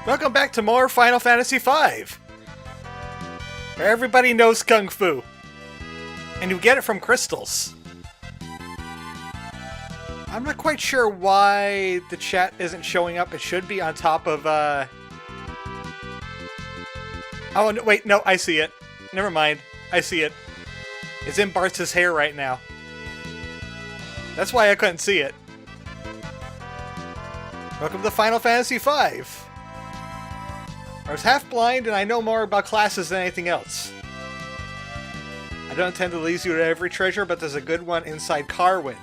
Welcome back to more Final Fantasy V, where everybody knows Kung Fu, and you get it from crystals. I'm not quite sure why the chat isn't showing up. It should be on top of, Oh, no, wait, no, I see it. Never mind, I see it. It's in Buttz' hair right now. That's why I couldn't see it. Welcome to Final Fantasy V. I was half blind and I know more about classes than anything else. I don't intend to lead you to every treasure, but there's a good one inside Carwin.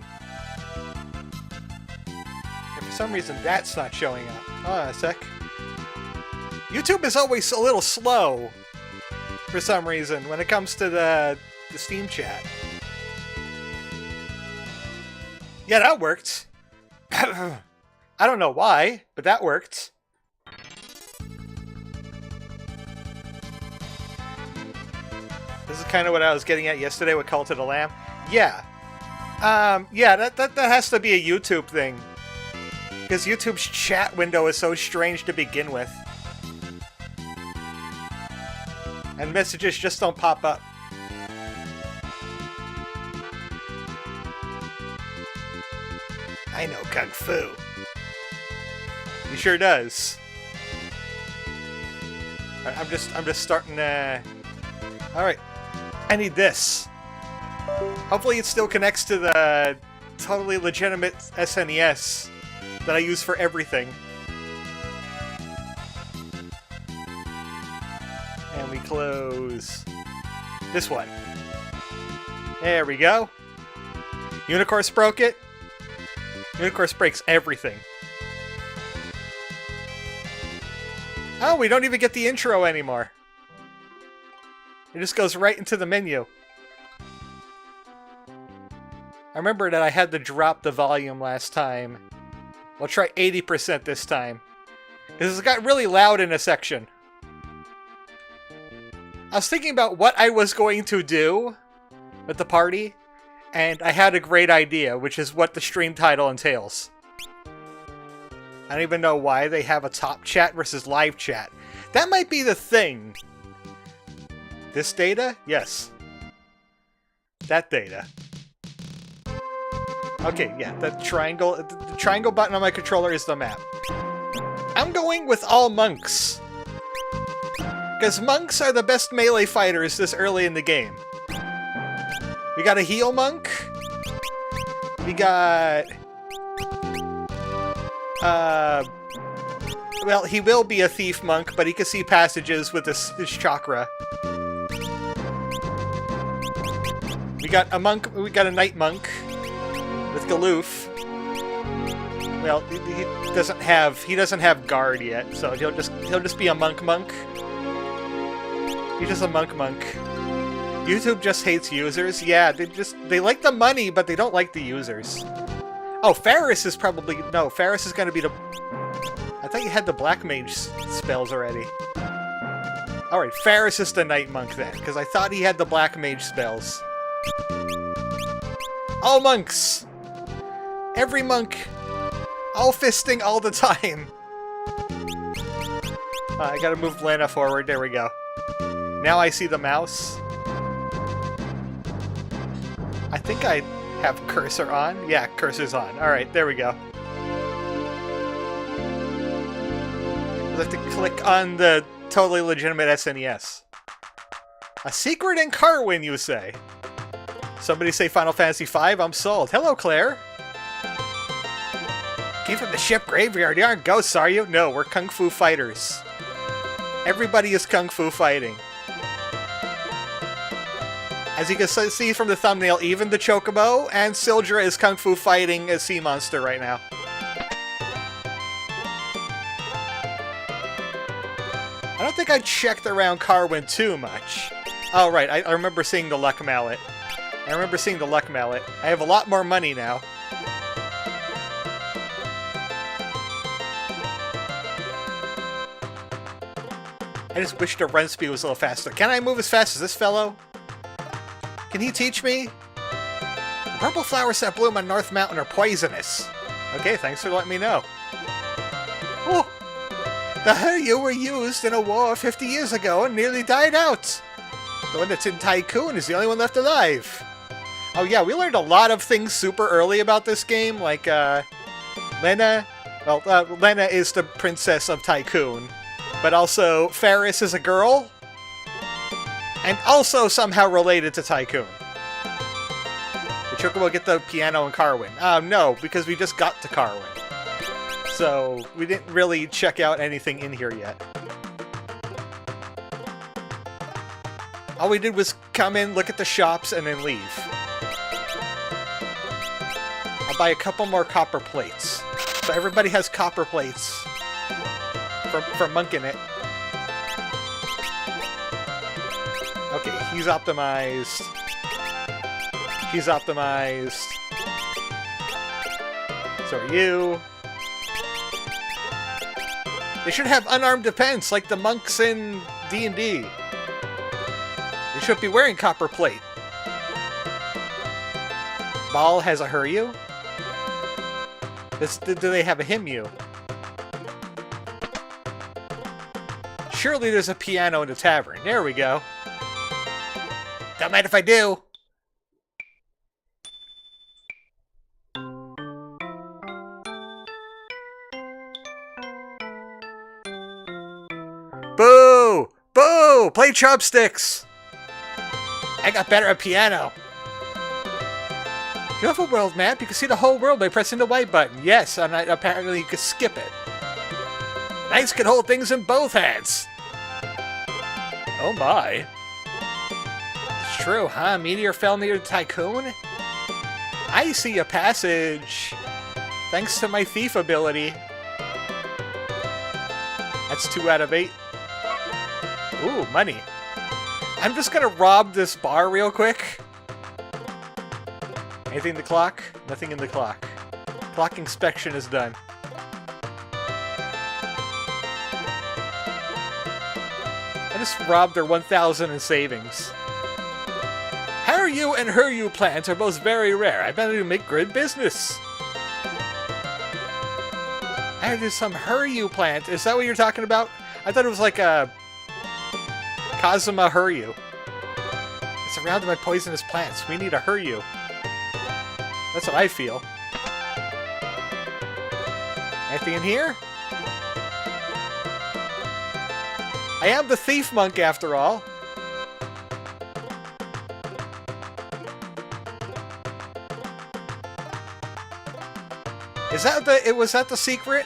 And for some reason that's not showing up. Hold on a sec. YouTube is always a little slow for some reason when it comes to the Steam chat. Yeah, that worked. I don't know why, but that worked. This is kind of what I was getting at yesterday with Cult of the Lamb. Yeah. Yeah, that has to be a YouTube thing. Because YouTube's chat window is so strange to begin with. And messages just don't pop up. I know Kung Fu. He sure does. Right, I'm just starting to... Alright. I need this. Hopefully it still connects to the totally legitimate SNES that I use for everything. And we close this one. There we go. Unicorse broke it. Unicorse breaks everything. Oh, we don't even get the intro anymore. It just goes right into the menu. I remember that I had to drop the volume last time. We'll try 80% this time. Because it got really loud in a section. I was thinking about what I was going to do with the party, and I had a great idea, which is what the stream title entails. I don't even know why they have a top chat versus live chat. That might be the thing. This data? Yes. That data. Okay, yeah, the triangle button on my controller is the map. I'm going with all monks. Because monks are the best melee fighters this early in the game. We got a heal monk. We got... well, he will be a thief monk, but he can see passages with his chakra. We got a monk. We got a knight monk with Galoof. Well, he doesn't have guard yet, so he'll just be a monk. He's just a monk. YouTube just hates users. Yeah, they like the money, but they don't like the users. Oh, Faris is probably no. Faris is gonna be the. I thought you had the black mage spells already. All right, Faris is the knight monk then, because I thought he had the black mage spells. All monks! Every monk! All fisting all the time! I gotta move Lana forward, there we go. Now I see the mouse. I think I have cursor on. Yeah, cursor's on. Alright, there we go. I have to click on the totally legitimate SNES. A secret in Carwin, you say? Somebody say Final Fantasy V, I'm sold. Hello, Claire. Came from the ship graveyard. You aren't ghosts, are you? No, we're Kung Fu fighters. Everybody is Kung Fu fighting. As you can see from the thumbnail, even the Chocobo and Sildra is Kung Fu fighting a sea monster right now. I don't think I checked around Carwin too much. Oh, right, I remember seeing the Luck Mallet. I have a lot more money now. I just wish the run speed was a little faster. Can I move as fast as this fellow? Can he teach me? The purple flowers that bloom on North Mountain are poisonous. Okay, thanks for letting me know. Oh! The Huryu were used in a war 50 years ago and nearly died out. The one that's in Tycoon is the only one left alive. Oh yeah, we learned a lot of things super early about this game, like Lena. Well, Lena is the princess of Tycoon, but also Ferris is a girl, and also somehow related to Tycoon. Did Chocobo get the piano in Carwin? No, because we just got to Carwin. So we didn't really check out anything in here yet. All we did was come in, look at the shops, and then leave. I'll buy a couple more copper plates. So everybody has copper plates for monking it. Okay, he's optimized. He's optimized. So are you. They should have unarmed defense like the monks in D&D. They should be wearing copper plate. Ball has a Huryu? Do they have a Himyu? Surely there's a piano in the tavern. There we go. Don't mind if I do. Boo! Boo! Play chopsticks! I got better at piano. Do you have a world map? You can see the whole world by pressing the white button. Yes, and apparently you can skip it. Knights can hold things in both hands. Oh my. It's true, huh? Meteor fell near Tycoon? I see a passage. Thanks to my thief ability. That's 2 out of 8. Ooh, money. I'm just gonna rob this bar real quick. Anything in the clock? Nothing in the clock. Clock inspection is done. I just robbed their 1,000 in savings. Huryu and Huryu plants are both very rare. I better make good business. I do some Huryu plant. Is that what you're talking about? I thought it was like a Kazuma Huryu. It's surrounded by poisonous plants. We need a Huryu. That's what I feel. Anything in here? I am the thief monk after all. Is that the? Was that the secret?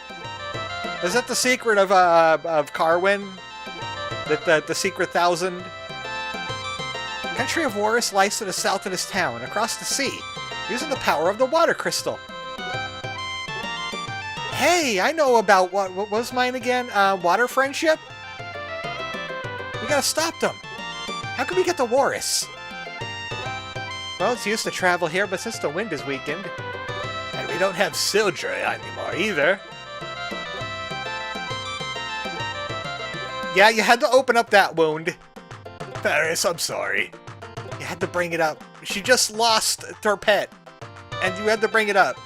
Is that the secret of Carwin? The secret 1,000? Country of Warris lies to the south of this town, across the sea, using the power of the water crystal. Hey, I know about what was mine again? Water friendship? We gotta stop them. How can we get to Warris? Well, it's used to travel here, but since the wind is weakened, and we don't have Sildra anymore either. Yeah, you had to open up that wound. Ferris, I'm sorry. You had to bring it up. She just lost her pet, and you had to bring it up.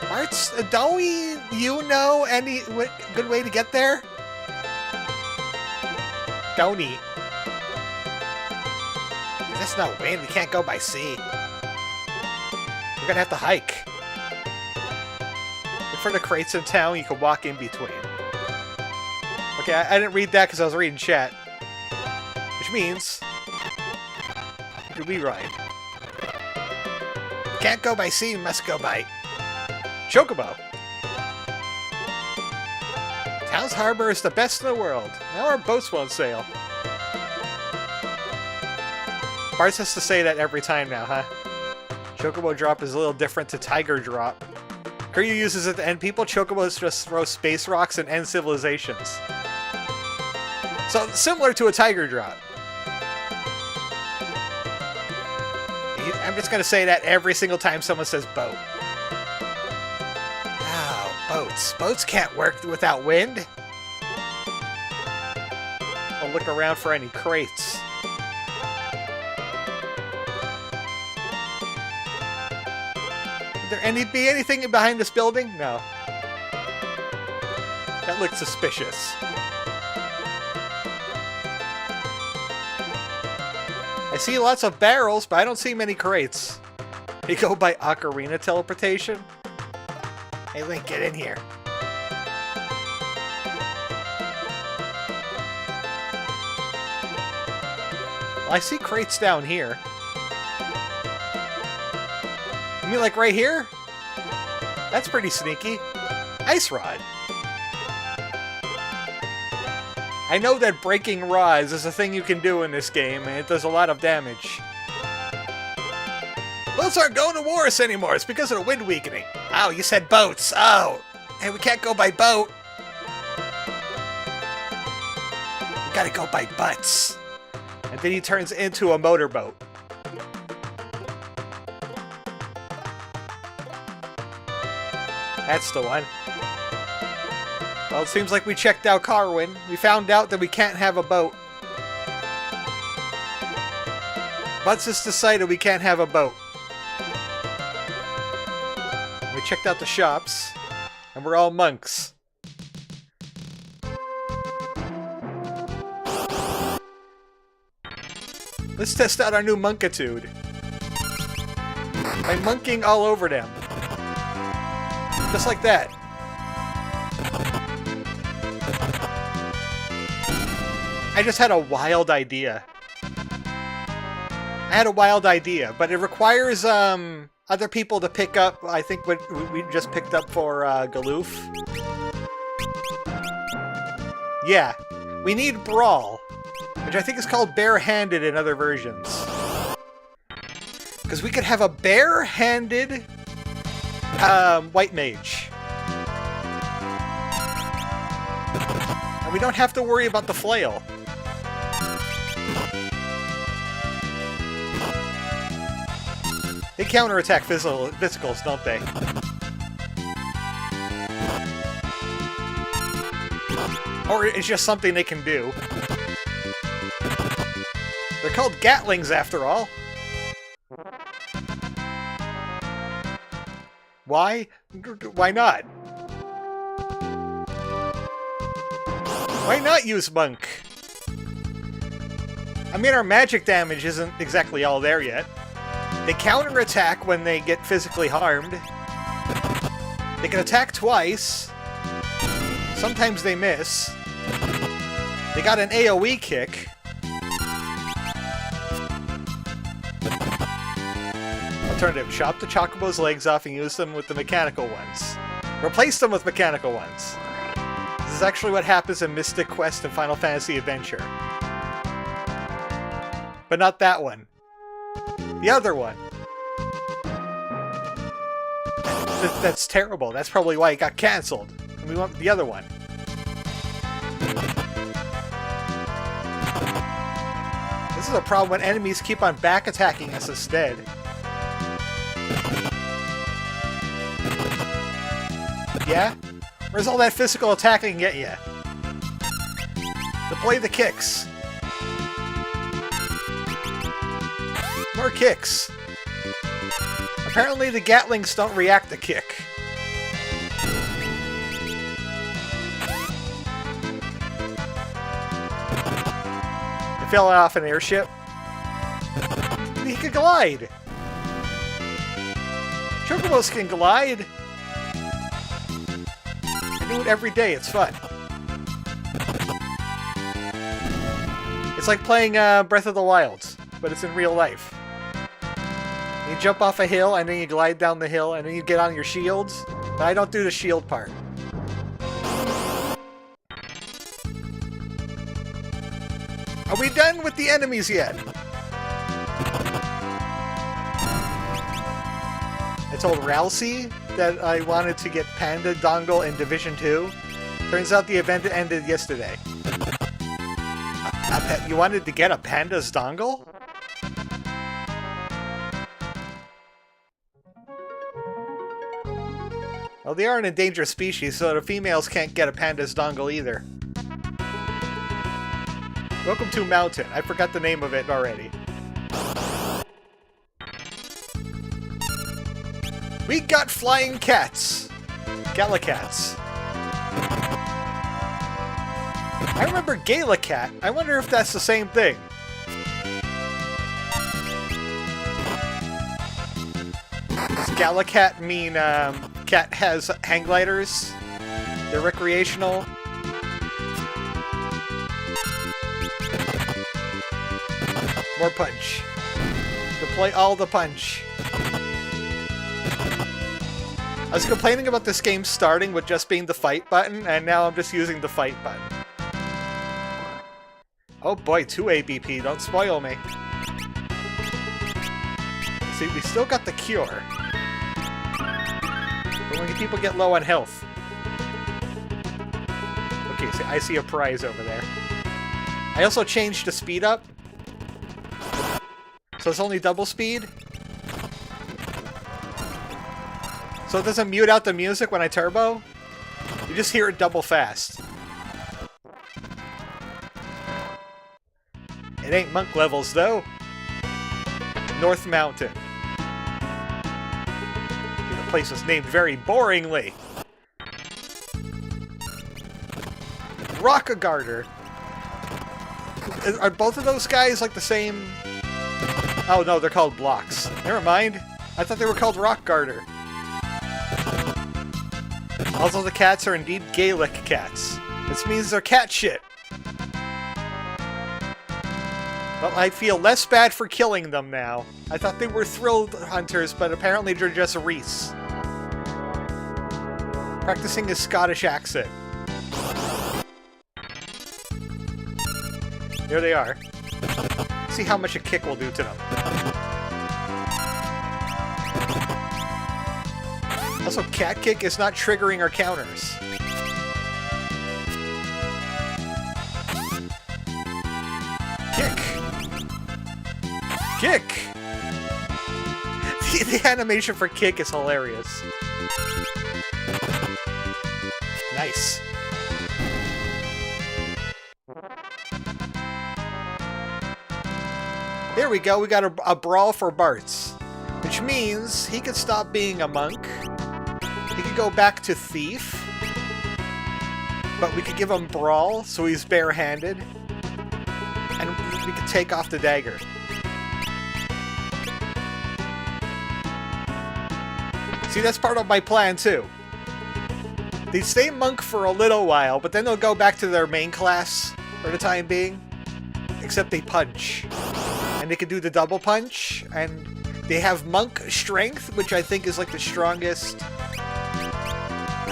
Martz, don't you know any good way to get there? Don't eat. That's not wind. We can't go by sea. We're gonna have to hike. Look for the crates in town you can walk in between. Okay, I didn't read that because I was reading chat. Which means... you could rewrite. Can't go by sea, must go by... Chocobo! Town's harbor is the best in the world. Now our boats won't sail. Buttz has to say that every time now, huh? Chocobo drop is a little different to Tiger drop. Kiryu uses it to end people. Chocobos just throw space rocks and end civilizations. So, similar to a Tiger drop. I'm just gonna say that every single time someone says boat. Oh, boats. Boats can't work without wind. I'll look around for any crates. Would there be anything behind this building? No. That looked suspicious. I see lots of barrels, but I don't see many crates. You go by ocarina teleportation? Hey Link, get in here. Well, I see crates down here. You mean like right here? That's pretty sneaky. Ice rod. I know that breaking rods is a thing you can do in this game, and it does a lot of damage. Boats aren't going to Wars anymore. It's because of the wind weakening. Oh, you said boats. Oh. Hey, we can't go by boat. We gotta go by Buttz. And then he turns into a motorboat. That's the one. Well, it seems like we checked out Carwin. We found out that we can't have a boat. Buttz has decided we can't have a boat. We checked out the shops, and we're all monks. Let's test out our new monkitude. By monking all over them. Just like that. I just had a wild idea. But it requires other people to pick up, I think, what we just picked up for Galoof. Yeah, we need Brawl, which I think is called Barehanded in other versions. Because we could have a barehanded White Mage. And we don't have to worry about the flail. They counterattack physicals, don't they? Or it's just something they can do. They're called Gatlings, after all. Why? Why not? Why not use Monk? I mean, our magic damage isn't exactly all there yet. They counterattack when they get physically harmed. They can attack twice. Sometimes they miss. They got an AoE kick. Alternative, chop the Chocobo's legs off and use them with the mechanical ones. Replace them with mechanical ones. This is actually what happens in Mystic Quest and Final Fantasy Adventure. But not that one. The other one. That's terrible. That's probably why it got cancelled. And we want the other one. This is a problem when enemies keep on back attacking us instead. Yeah? Where's all that physical attacking get you? Deploy the kicks. More kicks. Apparently the Gatlings don't react to kick. They fell off an airship. He can glide. Chocobos can glide. I do it every day. It's fun. It's like playing Breath of the Wild, but it's in real life. You jump off a hill, and then you glide down the hill, and then you get on your shields. But I don't do the shield part. Are we done with the enemies yet? I told Ralsei that I wanted to get Panda Dongle in Division 2. Turns out the event ended yesterday. You wanted to get a Panda's Dongle? Well, they are an endangered species, so the females can't get a Panda's Dongle either. Welcome to Mountain. I forgot the name of it already. We got flying cats. Gallicats. I remember Galacat. I wonder if that's the same thing. Does Galacat mean cat has hang gliders? They're recreational. More punch. Deploy all the punch. I was complaining about this game starting with just being the fight button, and now I'm just using the fight button. Oh boy, 2 ABP, don't spoil me. See, we still got the cure. But when people get low on health. Okay, see, I see a prize over there. I also changed the speed up. So it's only double speed. So it doesn't mute out the music when I turbo. You just hear it double fast. It ain't monk levels, though. North Mountain. The place was named very boringly. Rock Garter. Are both of those guys like the same? Oh no, they're called blocks. Never mind. I thought they were called Rock Garter. Also, the cats are indeed Gaelic cats. This means they're cat shit. Well, I feel less bad for killing them now. I thought they were thrilled hunters, but apparently they're just Reese. Practicing his Scottish accent. There they are. See how much a kick will do to them. Also, cat kick is not triggering our counters. Kick! Kick! The animation for kick is hilarious. Nice. There we go, we got a brawl for Buttz. Which means he could stop being a monk. He could go back to thief. But we could give him brawl, so he's barehanded. And we could take off the dagger. See, that's part of my plan too. They stay monk for a little while, but then they'll go back to their main class for the time being. Except they punch. And they can do the double punch, and they have monk strength, which I think is like the strongest,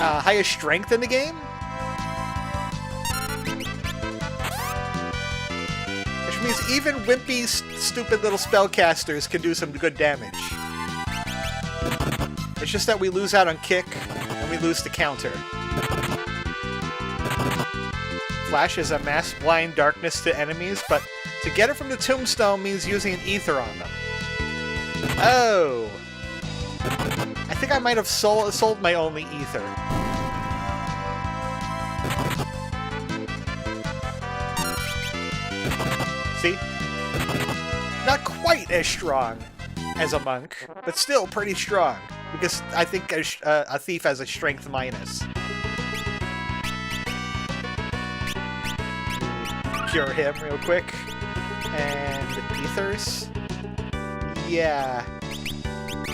highest strength in the game. Which means even wimpy, stupid little spellcasters can do some good damage. It's just that we lose out on kick, and we lose the counter. Flash is a mass blind darkness to enemies, but to get it from the tombstone means using an ether on them. Oh! I think I might have sold my only ether. See? Not quite as strong as a monk, but still pretty strong. Because I think a thief has a strength minus. Cure him real quick. And ethers? Yeah.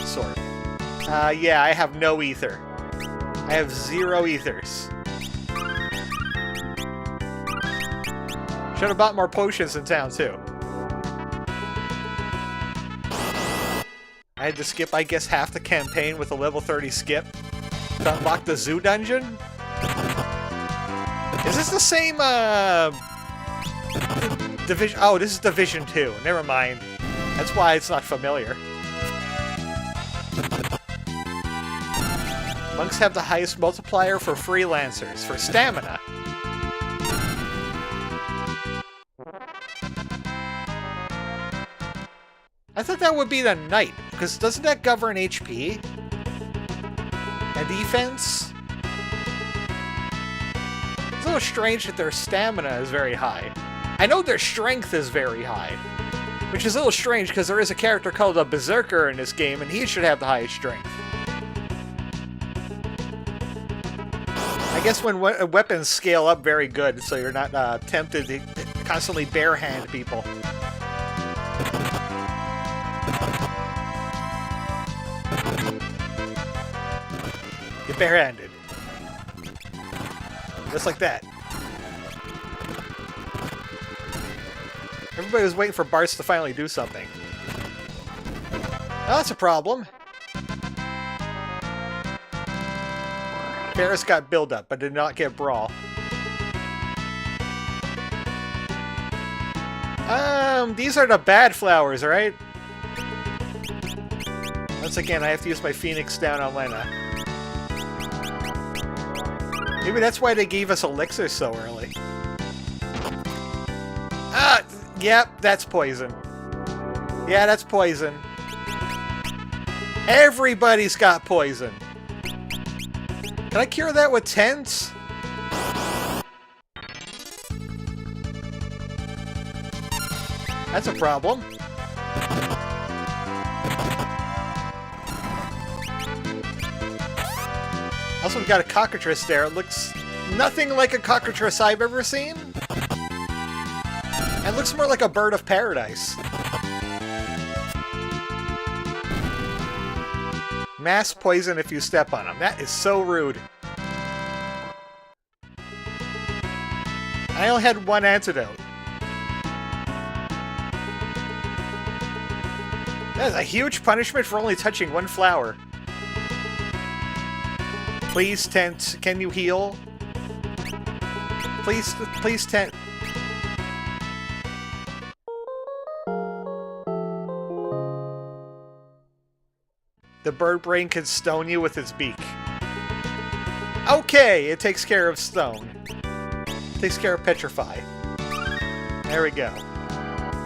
Sort. Yeah, I have no ether. I have 0 ethers. Should have bought more potions in town, too. I had to skip, I guess, half the campaign with a level 30 skip to unlock the zoo dungeon? Is this the same, Division? Oh, this is Division 2. Never mind. That's why it's not familiar. Monks have the highest multiplier for freelancers, for stamina. I thought that would be the knight, because doesn't that govern HP? And defense? It's a little strange that their stamina is very high. I know their strength is very high, which is a little strange because there is a character called a Berserker in this game, and he should have the highest strength. I guess when weapons scale up very good, so you're not tempted to constantly barehand people. Get barehanded. Just like that. Everybody was waiting for Buttz to finally do something. Oh, that's a problem. Ferris got build-up, but did not get brawl. These are the bad flowers, right? Once again, I have to use my Phoenix down on Lena. Maybe that's why they gave us Elixir so early. Yep, that's poison. Yeah, that's poison. Everybody's got poison. Can I cure that with tents? That's a problem. Also, we've got a cockatrice there. It looks nothing like a cockatrice I've ever seen. It looks more like a bird of paradise. Mass poison if you step on them. That is so rude. I only had one antidote. That is a huge punishment for only touching one flower. Please, tent. Can you heal? Please, tent. The bird brain can stone you with its beak. Okay, it takes care of stone. It takes care of petrify. There we go.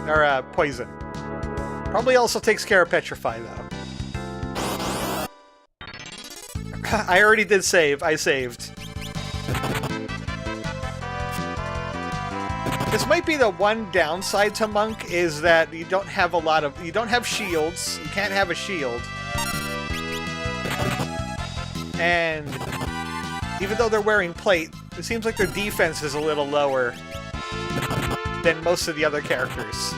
Or, poison. Probably also takes care of petrify, though. I already did save. I saved. This might be the one downside to Monk, is that you don't have a lot of... You don't have shields. You can't have a shield. And even though they're wearing plate, it seems like their defense is a little lower than most of the other characters.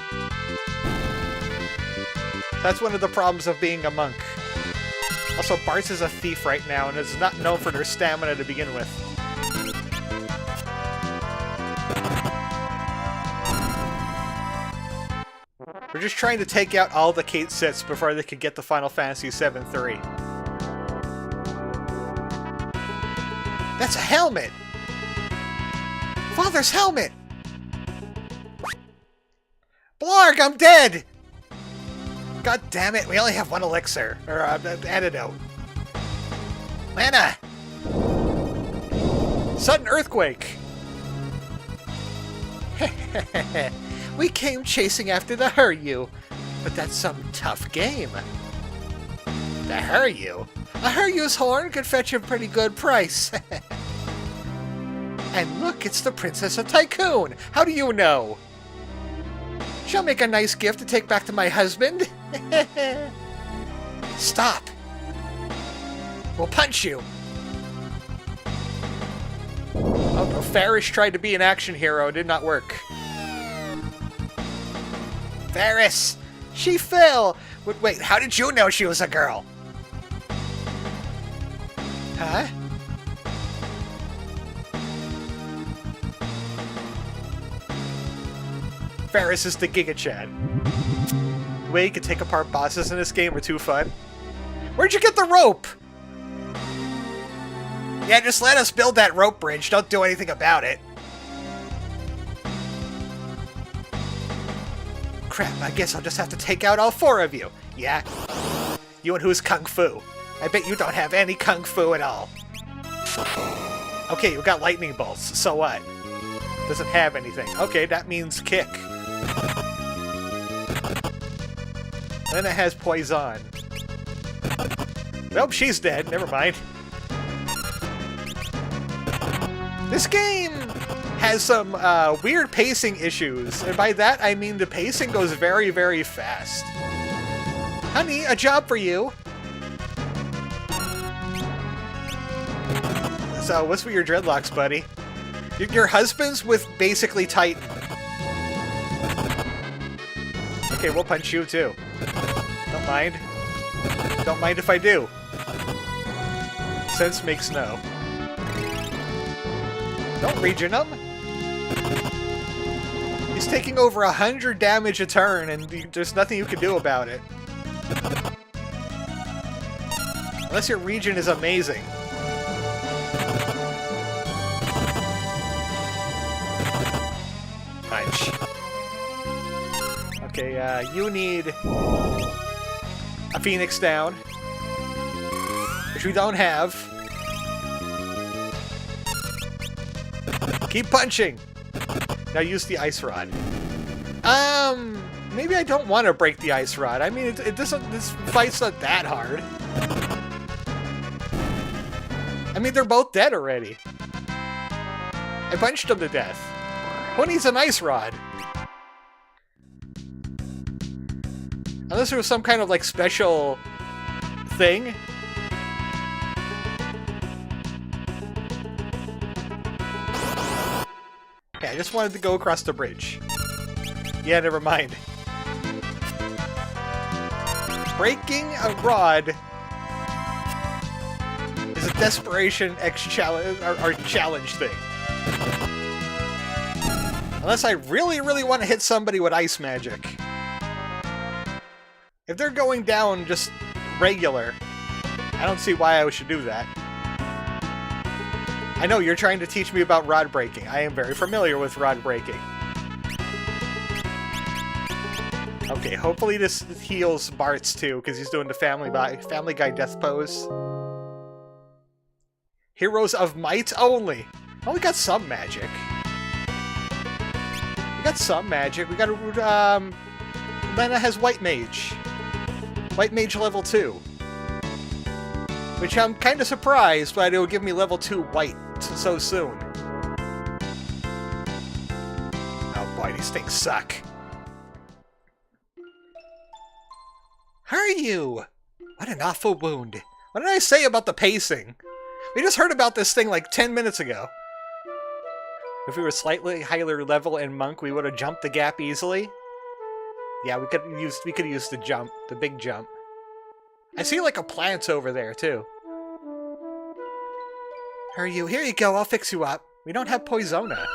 That's one of the problems of being a monk. Also, Buttz is a thief right now, and is not known for their stamina to begin with. We're just trying to take out all the Kate sets before they could get the Final Fantasy VII 3. That's a helmet! Father's helmet! Blarg, I'm dead! God damn it, we only have one elixir. Or, antidote. Lana! Sudden earthquake! We came chasing after the Huryu, but that's some tough game. The Huryu? A Huryu's horn could fetch a pretty good price. And look, it's the Princess of Tycoon! How do you know? She'll make a nice gift to take back to my husband. Stop! We'll punch you! Oh no, Ferris tried to be an action hero, it did not work. Ferris! She fell! Wait, how did you know she was a girl? Huh? Ferris is the Giga Chad. The way you can take apart bosses in this game are too fun. Where'd you get the rope? Yeah, just let us build that rope bridge. Don't do anything about it. Crap, I guess I'll just have to take out all four of you. Yeah? You and who's Kung Fu? I bet you don't have any Kung Fu at all. Okay, you got lightning bolts. So what? Doesn't have anything. Okay, that means kick. Then it has poison. Nope, she's dead. Never mind. This game has some weird pacing issues, and by that I mean the pacing goes very, very fast. Honey, a job for you. So, what's with your dreadlocks, buddy? Your husband's with basically Titan. Okay, we'll punch you too. Don't mind. Don't mind if I do. Sense makes no. Don't regen him. He's taking over 100 damage a turn, and there's nothing you can do about it. Unless your regen is amazing. Punch. Okay, you need a Phoenix down, which we don't have. Keep punching! Now use the Ice Rod. Maybe I don't want to break the Ice Rod. I mean, it doesn't. This fight's not that hard. I mean, they're both dead already. I punched them to death. Who needs an Ice Rod? Unless there was some kind of, like, special thing. Okay, I just wanted to go across the bridge. Yeah, never mind. Breaking a rod is a Desperation X challenge, or challenge thing. Unless I really, really want to hit somebody with ice magic. If they're going down just regular, I don't see why I should do that. I know you're trying to teach me about rod breaking. I am very familiar with rod breaking. Okay, hopefully this heals Buttz too, because he's doing the Family Guy death pose. Heroes of might only. Oh, we got some magic. We got some magic. We got Lena has White Mage. White Mage level 2. Which I'm kind of surprised, but it'll give me level 2 White so soon. Oh boy, these things suck. Hurry you! What an awful wound. What did I say about the pacing? We just heard about this thing like 10 minutes ago. If we were slightly higher level in Monk, we would have jumped the gap easily. Yeah, we could use the jump, the big jump. I see like a plant over there too. Hurry you, here you go, I'll fix you up. We don't have Poisona.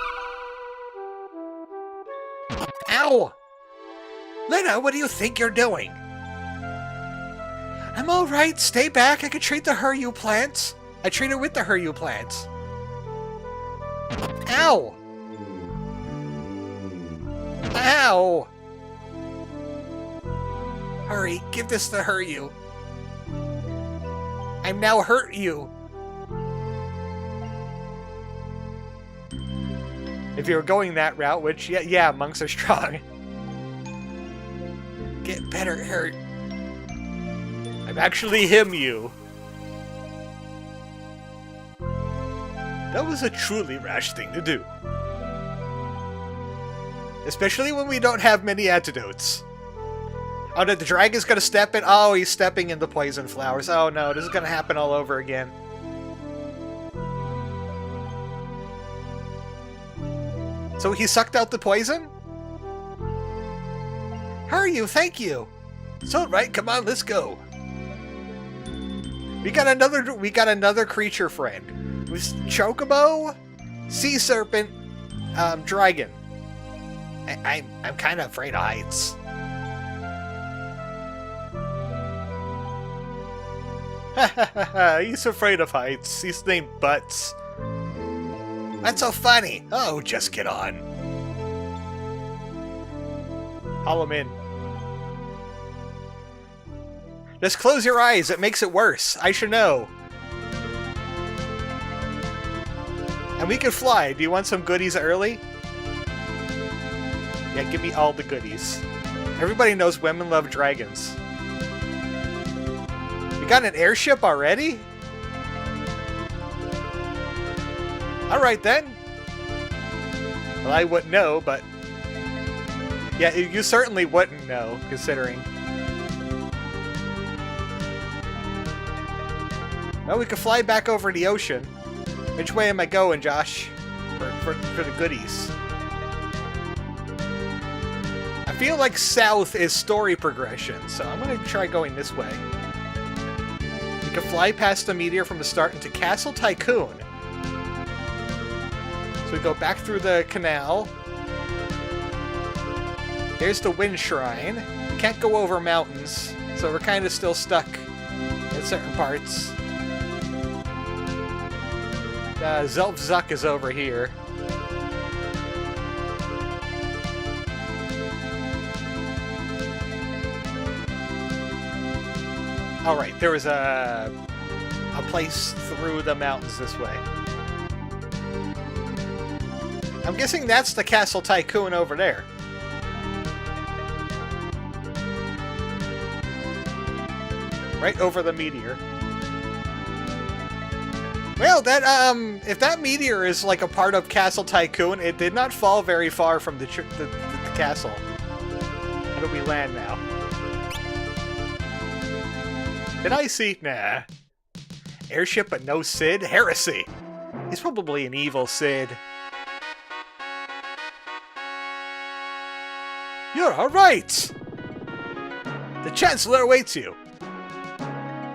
Ow! Lena, what do you think you're doing? I'm alright, stay back, I can treat the Huryu plants. I treat it with the Huryu plants. Ow! Ow! Hurry, give this to Huryu. I'm now hurt you. If you were going that route, which, yeah, monks are strong. Get better, hurt. I'm actually you. That was a truly rash thing to do. Especially when we don't have many antidotes. Oh, the dragon's gonna step in. Oh, he's stepping in the poison flowers. Oh no, this is gonna happen all over again. So he sucked out the poison? Hurry you, thank you. It's alright, come on, let's go. We got another creature friend. It was Chocobo, Sea Serpent, Dragon. I'm kind of afraid of heights. He's afraid of heights. He's named Buttz. That's so funny. Oh, just get on. Haul him in. Just close your eyes. It makes it worse. I should know. And we can fly. Do you want some goodies early? Yeah, give me all the goodies. Everybody knows women love dragons. We got an airship already? Alright then. Well, I wouldn't know, but... yeah, you certainly wouldn't know, considering. Well, we could fly back over the ocean. Which way am I going, Josh? For the goodies. I feel like south is story progression, so I'm gonna try going this way. You can fly past the meteor from the start into Castle Tycoon. So we go back through the canal. There's the Wind Shrine. Can't go over mountains, so we're kind of still stuck in certain parts. Zelfzuck is over here. Alright, there was a place through the mountains this way. I'm guessing that's the Castle Tycoon over there. Right over the meteor. Well, that, if that meteor is like a part of Castle Tycoon, it did not fall very far from the castle. How do we land now? Did I see? Nah. Airship but no Cid? Heresy! He's probably an evil Cid. You're alright! The Chancellor awaits you.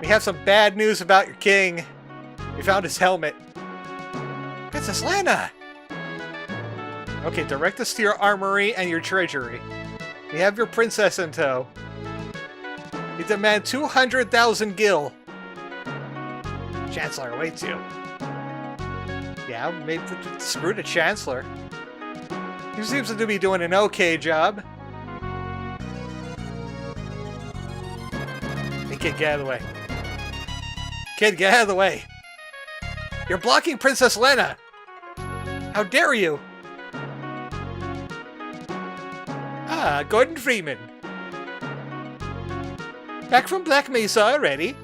We have some bad news about your king. We found his helmet. Princess Lana! Okay, direct us to your armory and your treasury. We have your princess in tow. We demand 200,000 gil. Chancellor awaits you. Yeah, maybe screw the Chancellor. He seems to be doing an okay job. Hey, kid, get out of the way. Kid, get out of the way. You're blocking Princess Lena! How dare you! Ah, Gordon Freeman. Back from Black Mesa already?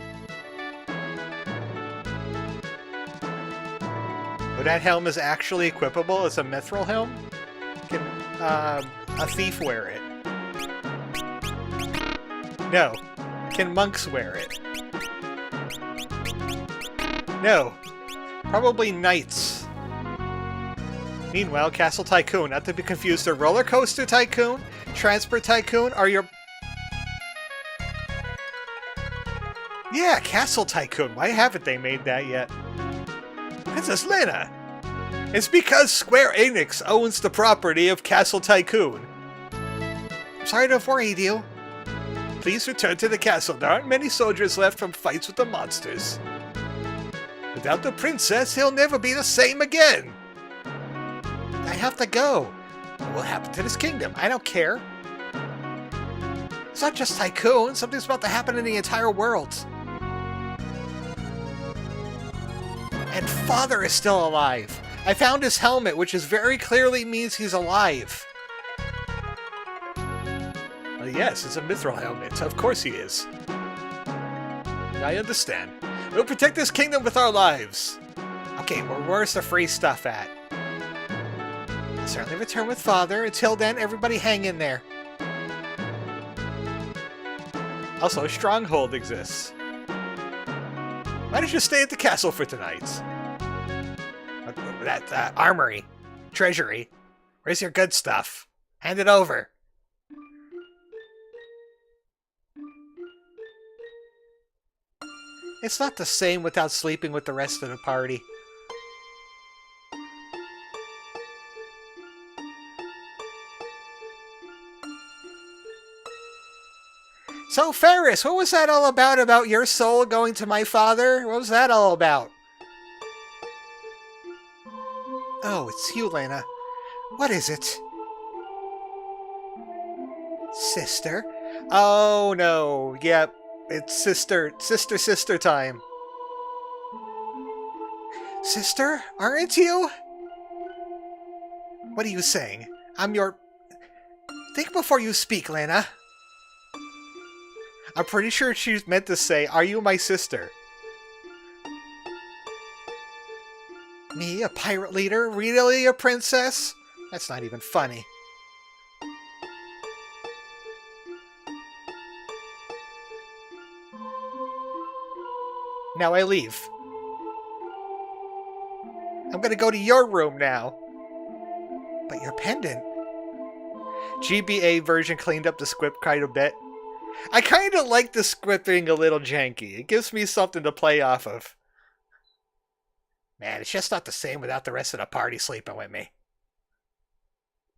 Oh, that helm is actually equipable as a mithril helm? Can a thief wear it? No. Can monks wear it? No. Probably knights. Meanwhile, Castle Tycoon, not to be confused with Roller Coaster Tycoon, Transport Tycoon, or your... Yeah, Castle Tycoon. Why haven't they made that yet? Princess Lena! It's because Square Enix owns the property of Castle Tycoon. I'm sorry to have worried you. Please return to the castle. There aren't many soldiers left from fights with the monsters. Without the princess, he'll never be the same again. I have to go. What will happen to this kingdom? I don't care. It's not just Tycoon. Something's about to happen in the entire world. And Father is still alive. I found his helmet, which is very clearly means he's alive. Well, yes, it's a mithril helmet. Of course he is. I understand. We'll protect this kingdom with our lives. Okay, well, where's the free stuff at? I'll certainly return with Father. Until then, everybody hang in there. Also, a stronghold exists. Why don't you stay at the castle for tonight? That armory. Treasury. Where's your good stuff? Hand it over. It's not the same without sleeping with the rest of the party. So, Ferris, what was that all about your soul going to my father? What was that all about? Oh, it's you, Lena. What is it? Sister? Oh, no. Yep. It's sister time. Sister? Aren't you? What are you saying? I'm your... Think before you speak, Lena. I'm pretty sure she meant to say, are you my sister? Me, a pirate leader? Really, a princess? That's not even funny. Now I leave. I'm gonna go to your room now. But your pendant. GBA version cleaned up the script quite a bit. I kind of like the script being a little janky. It gives me something to play off of. Man, it's just not the same without the rest of the party sleeping with me.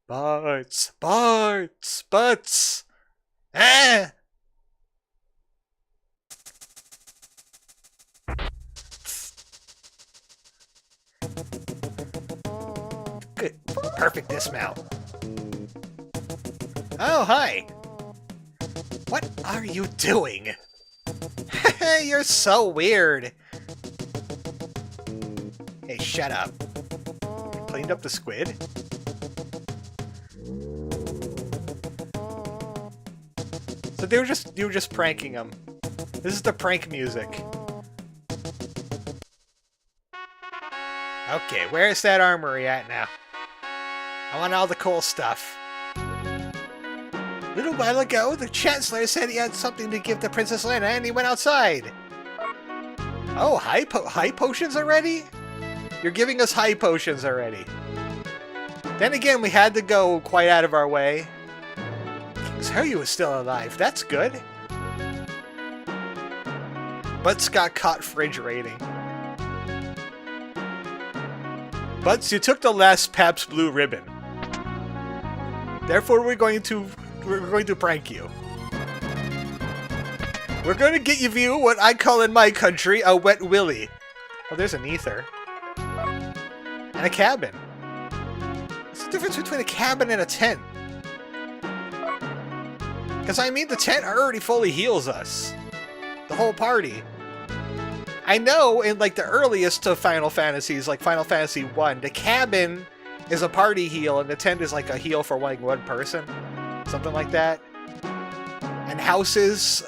Butts, Butts, Butts. Ah! Good. Perfect dismount. Oh, hi. What are you doing? You're so weird. Hey, shut up. Cleaned up the squid? So you were just pranking him. This is the prank music. Okay, where's that armory at now? I want all the cool stuff. A little while ago, the Chancellor said he had something to give to Princess Lena, and he went outside. Oh, high potions already? You're giving us high potions already. Then again, we had to go quite out of our way. King Zeryu was still alive. That's good. Buttz got caught fridge raiding. Buttz, you took the last Pabst Blue Ribbon. Therefore, we're going to prank you. We're going to get you what I call in my country a wet willy. Oh, there's an ether. And a cabin. What's the difference between a cabin and a tent? Because, I mean, the tent already fully heals us. The whole party. I know in, like, the earliest of Final Fantasies, like Final Fantasy 1, the cabin is a party heal, and the tent is, like, a heal for, like, one person. Something like that. And houses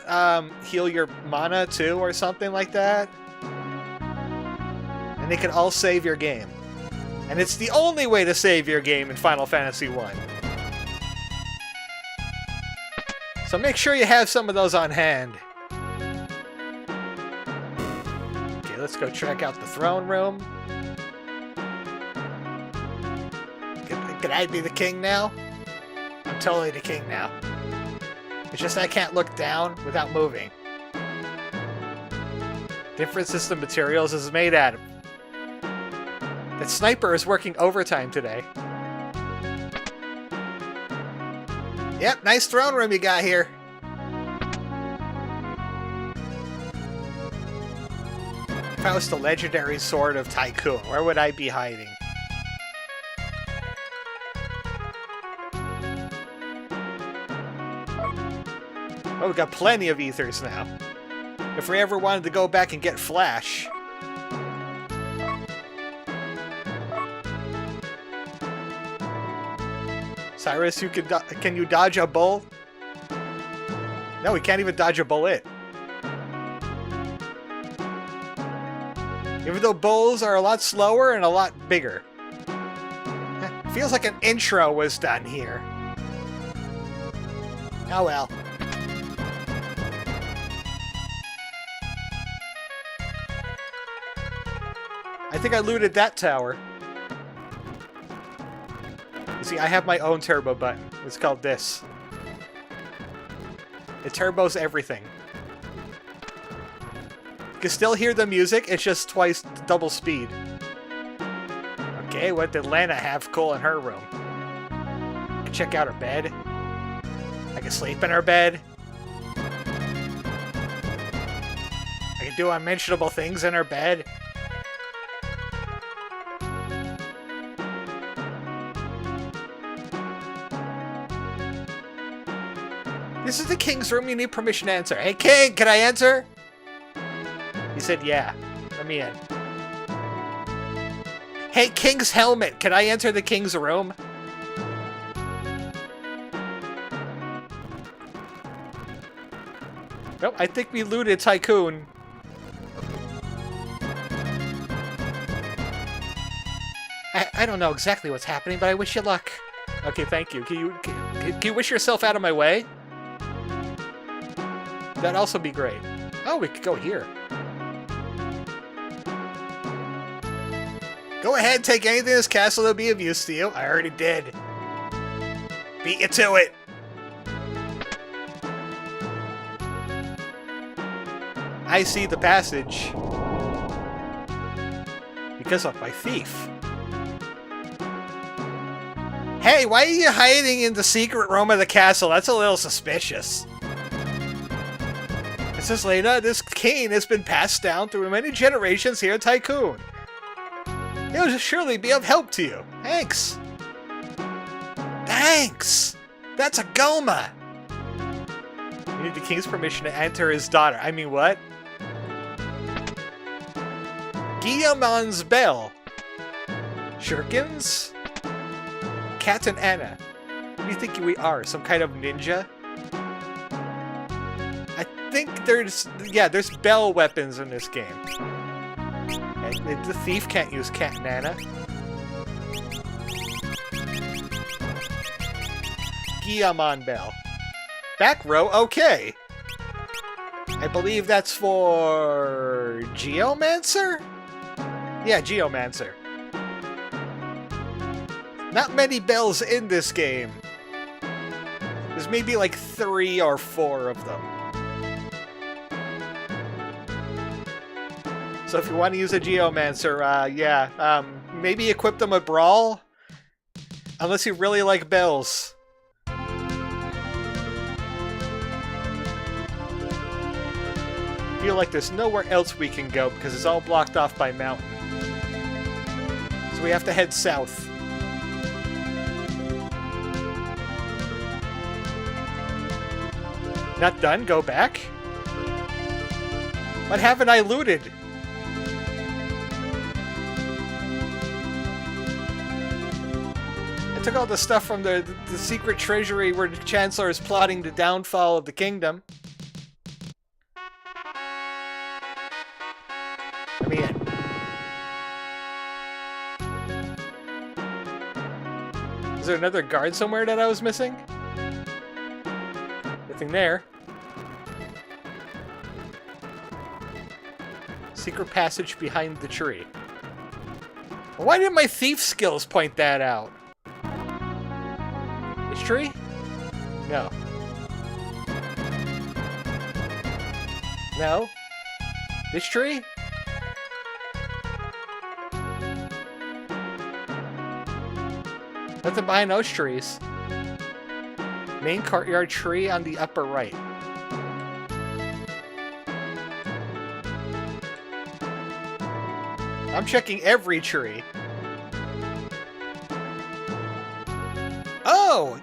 heal your mana, too, or something like that. And they can all save your game. And it's the only way to save your game in Final Fantasy 1. So make sure you have some of those on hand. Okay, let's go check out the throne room. Could I be the king now? I'm totally the king now. It's just I can't look down without moving. Different system materials is made out of. That sniper is working overtime today. Yep, nice throne room you got here. If I was the legendary sword of Tycoon, where would I be hiding? Oh, we've got plenty of ethers now. If we ever wanted to go back and get Flash. Cyrus, can you dodge a bull? No, we can't even dodge a bullet. Even though bulls are a lot slower and a lot bigger. Feels like an intro was done here. Oh well. I think I looted that tower. You see, I have my own turbo button. It's called this. It turbos everything. You can still hear the music, it's just twice double speed. Okay, what did Lana have cool in her room? I can check out her bed. I can sleep in her bed. I can do unmentionable things in her bed. This is the king's room. You need permission to enter. Hey, king, can I enter? He said, yeah. Let me in. Hey, king's helmet. Can I enter the king's room? Nope, I think we looted Tycoon. I don't know exactly what's happening, but I wish you luck. Okay, thank you. Can you wish yourself out of my way? That'd also be great. Oh, we could go here. Go ahead, take anything in this castle that'll be of use to you. I already did. Beat you to it. I see the passage. Because of my thief. Hey, why are you hiding in the secret room of the castle? That's a little suspicious. It says, Lena, this cane has been passed down through many generations here at Tycoon. It will surely be of help to you. Thanks. Thanks! That's a Goma! You need the king's permission to enter his daughter. I mean, what? Guillemon's Bell. Shurikens? Cat and Anna. What do you think we are? Some kind of ninja? I think there's bell weapons in this game. And the thief can't use Cat and Anna. Guillemon Bell. Back row, okay. I believe that's for Geomancer? Yeah, Geomancer. Not many bells in this game. There's maybe like 3 or 4 of them. So if you want to use a Geomancer, maybe equip them with Brawl? Unless you really like bells. I feel like there's nowhere else we can go because it's all blocked off by mountain. So we have to head south. Not done? Go back? What haven't I looted? I took all the stuff from the secret treasury where the Chancellor is plotting the downfall of the kingdom. Let me in. Is there another guard somewhere that I was missing? Nothing there. Secret passage behind the tree. Why didn't my thief skills point that out? This tree? No. No. This tree? Nothing behind those trees. Main courtyard tree on the upper right. I'm checking every tree. Oh!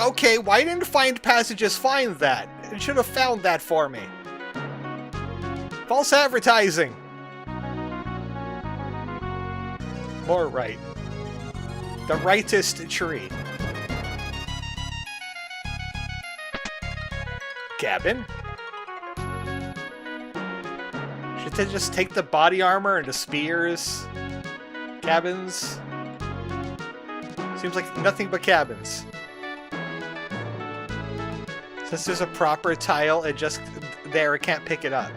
Okay, why didn't Find Passages find that? It should have found that for me. False advertising! More right. The rightest tree. Cabin? Should they just take the body armor and the spears? Cabins? Seems like nothing but cabins. Since there's a proper tile, it just there, it can't pick it up.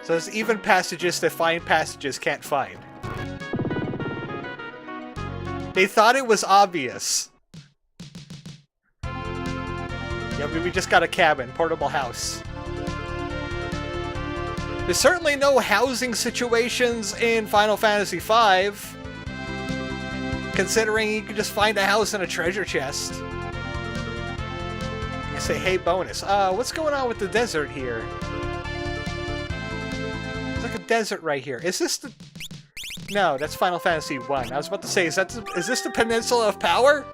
So there's even passages that Find Passages can't find. They thought it was obvious. Yeah, we just got a cabin, portable house. There's certainly no housing situations in Final Fantasy V, considering you can just find a house in a treasure chest. You say, hey, bonus. What's going on with the desert here? There's like a desert right here. Is this the... No, that's Final Fantasy I. I was about to say, is this the Peninsula of Power?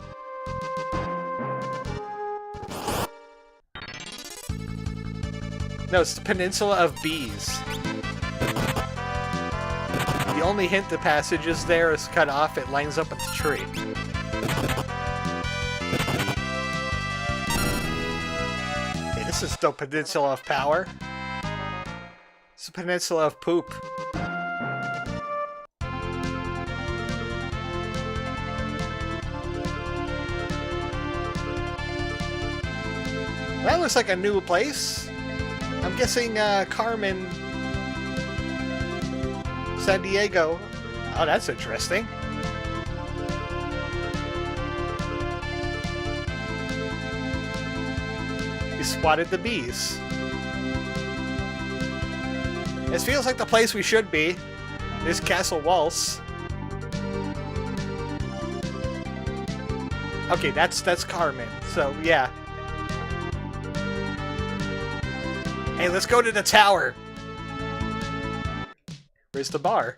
No, it's the Peninsula of Bees. The only hint the passage is there is cut off. It lines up with the tree. Hey, this is the Peninsula of Power. It's the Peninsula of Poop. That looks like a new place. I'm guessing Carmen San Diego. Oh, that's interesting. We spotted the bees. This feels like the place we should be. There's Castle Waltz. Okay, that's Carmen. So, yeah. Hey, let's go to the tower. Where's the bar?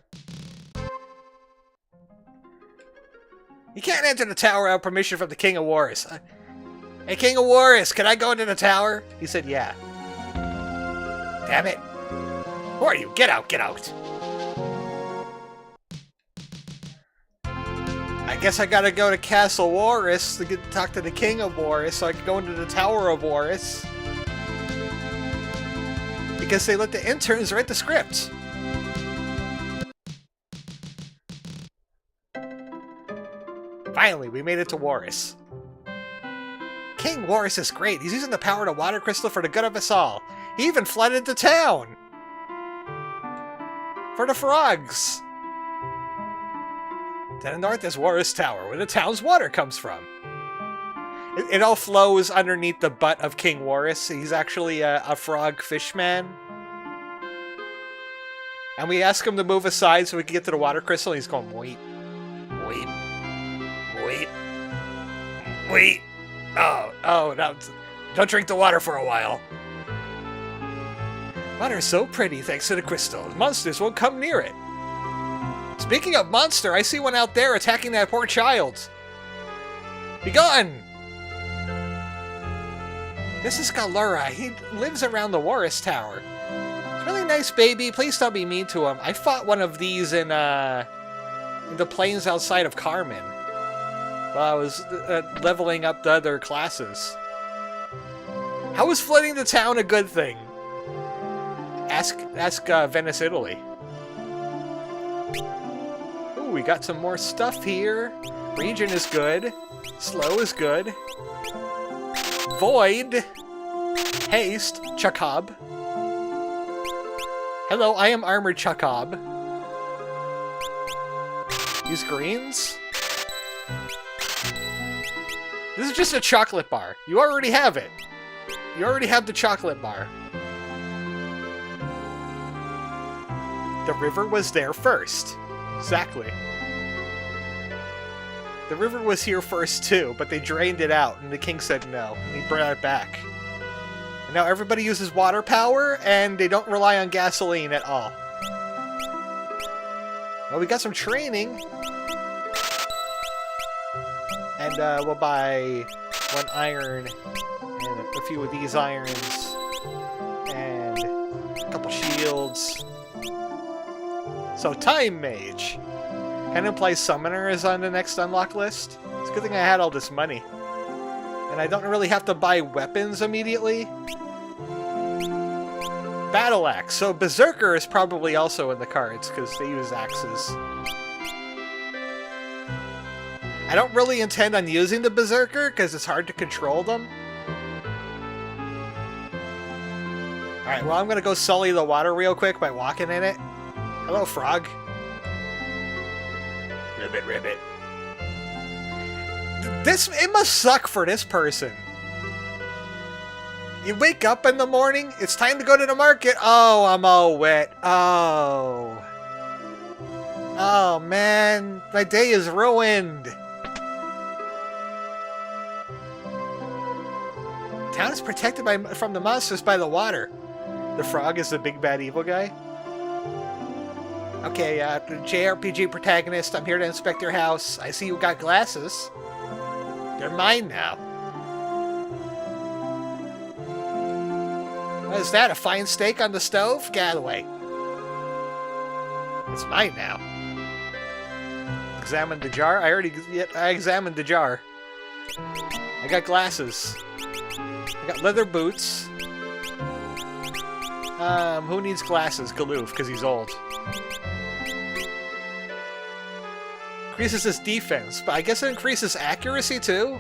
You can't enter the tower without permission from the King of Wars. Hey, King of Wars, can I go into the tower? He said, yeah. Damn it. Who are you? Get out, get out. I guess I gotta go to Castle Warris to talk to the King of Warris so I can go into the Tower of Warris. Because they let the interns write the scripts. Finally, we made it to Warris. King Warris is great. He's using the power of the water crystal for the good of us all. He even flooded the town. For the frogs. To the north is Warris Tower, where the town's water comes from. It all flows underneath the butt of King Warris. He's actually a frog fishman. And we ask him to move aside so we can get to the water crystal, and he's going, wait, wait, wait, wait. Oh, no, don't drink the water for a while. Water is so pretty thanks to the crystal. Monsters won't come near it. Speaking of monster, I see one out there attacking that poor child. Be gone! This is Galura. He lives around the Warris Tower. It's a really nice baby. Please don't be mean to him. I fought one of these in the plains outside of Carmen while I was leveling up the other classes. How is flooding the town a good thing? Ask Venice, Italy. Ooh, we got some more stuff here. Region is good. Slow is good. Void. Haste. Chocobo. Hello, I am ArmoredChocobo. Use greens. This is just a chocolate bar. You already have it. You already have the chocolate bar. The river was there first. Exactly. The river was here first too, but they drained it out, and the king said no, and he brought it back. And now everybody uses water power, and they don't rely on gasoline at all. Well, we got some training. And we'll buy 1 iron, and a few of these irons, and a couple shields. So, Time Mage. Kind of implies Summoner is on the next unlock list. It's a good thing I had all this money. And I don't really have to buy weapons immediately. Battle Axe. So, Berserker is probably also in the cards, because they use axes. I don't really intend on using the Berserker, because it's hard to control them. Alright, well, I'm going to go sully the water real quick by walking in it. Hello, frog. Ribbit, ribbit. It must suck for this person. You wake up in the morning, it's time to go to the market. Oh, I'm all wet. Oh. Oh, man. My day is ruined. Town is protected from the monsters by the water. The frog is the big bad evil guy. Okay, JRPG Protagonist, I'm here to inspect your house. I see you got glasses. They're mine now. What is that, a fine steak on the stove? Get out of the way. It's mine now. Examine the jar? I examined the jar. I got glasses. I got leather boots. Who needs glasses? Galoof, because he's old. Increases his defense, but I guess it increases accuracy too?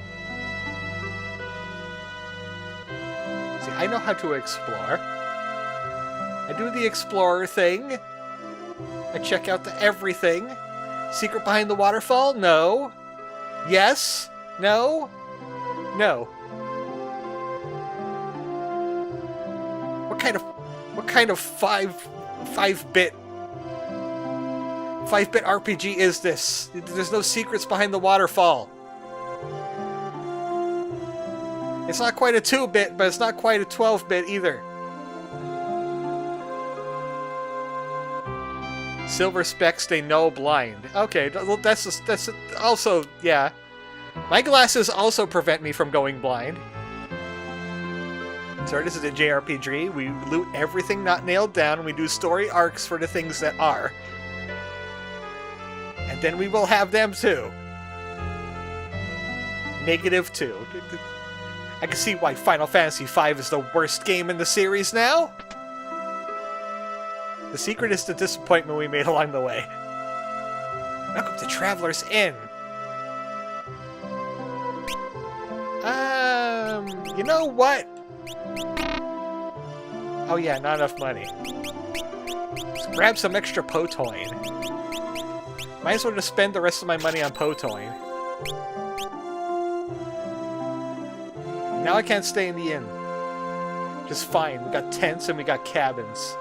See, I know how to explore. I do the explorer thing. I I check out the everything. Secret behind the waterfall? No. Yes? No? No. What kind of 5-bit RPG is this? There's no secrets behind the waterfall. It's not quite a 2-bit, but it's not quite a 12-bit either. Silver specks, they know blind. Okay, that's also, yeah. My glasses also prevent me from going blind. So this is a JRPG. We loot everything not nailed down, and we do story arcs for the things that are. And then we will have them too. -2. I can see why Final Fantasy V is the worst game in the series now. The secret is the disappointment we made along the way. Welcome to Traveler's Inn. You know what? Oh yeah, not enough money. Let's grab some extra Potoin. Might as well just spend the rest of my money on Potoin. Now I can't stay in the inn. Just fine. We got tents and we got cabins.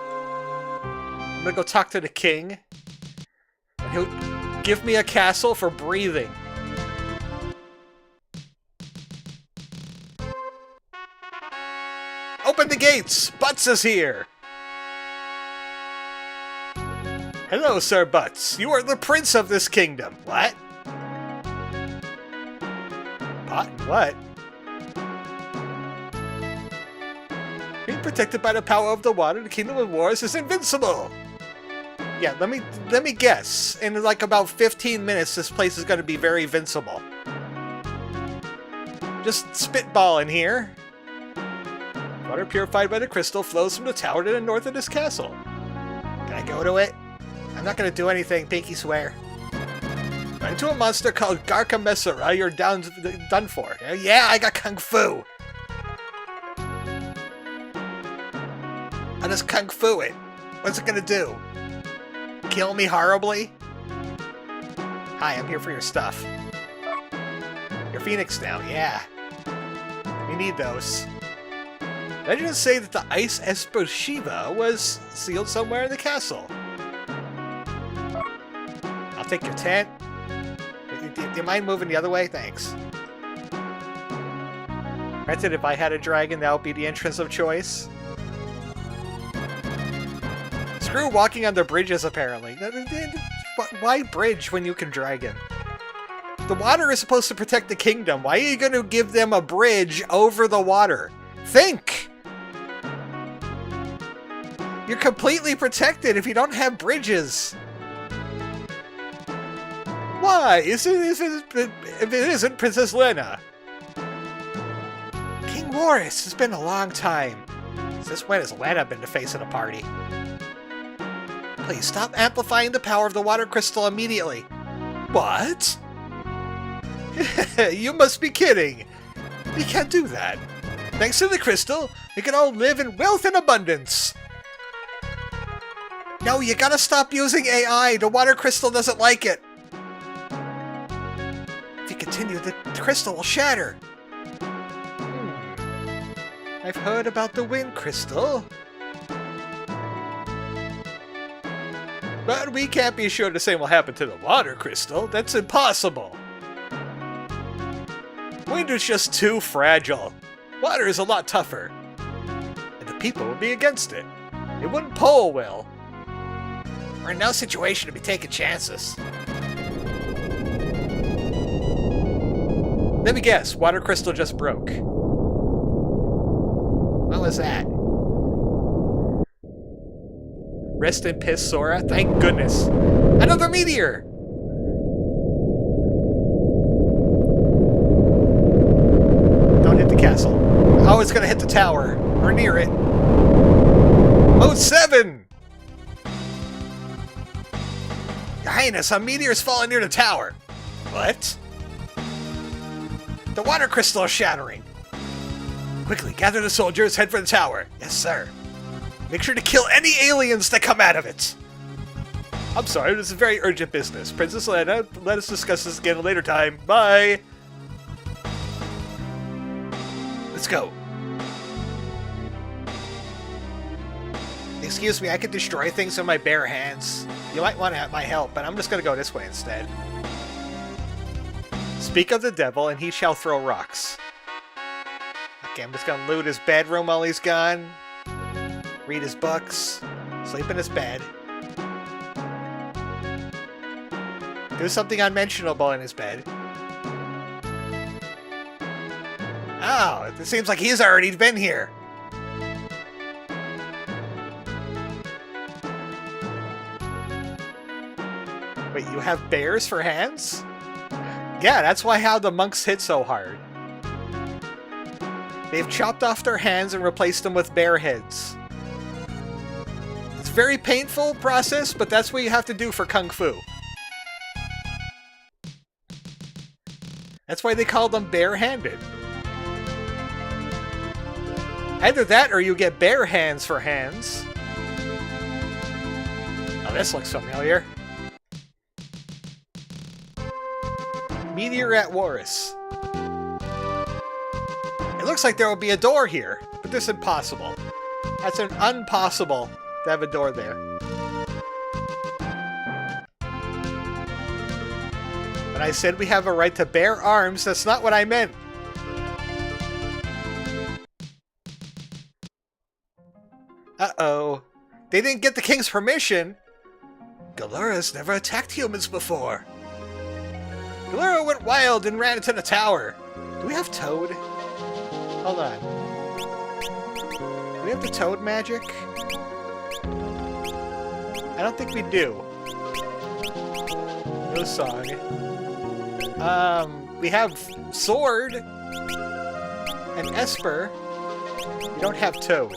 I'm gonna go talk to the king. And he'll give me a castle for breathing. Open the gates! Buttz is here! Hello, Sir Buttz. You are the prince of this kingdom. What? What? Being protected by the power of the water, the Kingdom of Wars is invincible! Yeah, let me guess. In like about 15 minutes, this place is going to be very invincible. Just spitball in here. Water purified by the crystal flows from the tower to the north of this castle. Can I go to it? I'm not going to do anything, pinky swear. Run into a monster called Garka Mesera, you're done for. Yeah, I got Kung Fu! I'll just Kung Fu it. What's it going to do? Kill me horribly? Hi, I'm here for your stuff. You're Phoenix now, yeah. We need those. Legends say that the Ice Esper Shiva was sealed somewhere in the castle. I'll take your tent. Do you mind moving the other way? Thanks. Granted, if I had a dragon, that would be the entrance of choice. Screw walking under bridges, apparently. Why bridge when you can dragon? The water is supposed to protect the kingdom. Why are you going to give them a bridge over the water? Think! You're completely protected if you don't have bridges. Why? If it isn't Princess Lena? King Warris, it's been a long time. Since when has Lena been the face of the party? Please stop amplifying the power of the water crystal immediately. What? You must be kidding. You can't do that. Thanks to the crystal, we can all live in wealth and abundance. No, you gotta stop using AI. The water crystal doesn't like it. If you continue, the crystal will shatter. I've heard about the wind crystal. But we can't be sure the same will happen to the water crystal. That's impossible. Wind is just too fragile. Water is a lot tougher. And the people would be against it. It wouldn't poll well. We're in no situation to be taking chances. Let me guess, water crystal just broke. What was that? Rest in piss, Sora. Thank goodness. Another meteor! Don't hit the castle. Oh, it's gonna hit the tower. Or near it. Mode 7! Your Highness, a meteor's falling near the tower. What? The water crystal is shattering. Quickly, gather the soldiers, head for the tower. Yes, sir. Make sure to kill any aliens that come out of it. I'm sorry, this is very urgent business. Princess Lena, let us discuss this again a later time. Bye! Let's go. Excuse me, I can destroy things with my bare hands. You might want to have my help, but I'm just gonna go this way instead. Speak of the devil, and he shall throw rocks. Okay, I'm just gonna loot his bedroom while he's gone. Read his books. Sleep in his bed. Do something unmentionable in his bed. Oh, it seems like he's already been here. Wait, you have bears for hands? Yeah, that's why how the monks hit so hard. They've chopped off their hands and replaced them with bear heads. It's a very painful process, but that's what you have to do for Kung Fu. That's why they call them bare-handed. Either that or you get bare hands for hands. Oh, this looks familiar. Meteor at Warris. It looks like there will be a door here, but this is impossible. That's an impossible to have a door there. When I said we have a right to bear arms, that's not what I meant. Uh-oh. They didn't get the king's permission. Galura's never attacked humans before. Galura went wild and ran into the tower. Do we have Toad? Hold on. Do we have the Toad magic? I don't think we do. No song. We have Sword and Esper. We don't have Toad.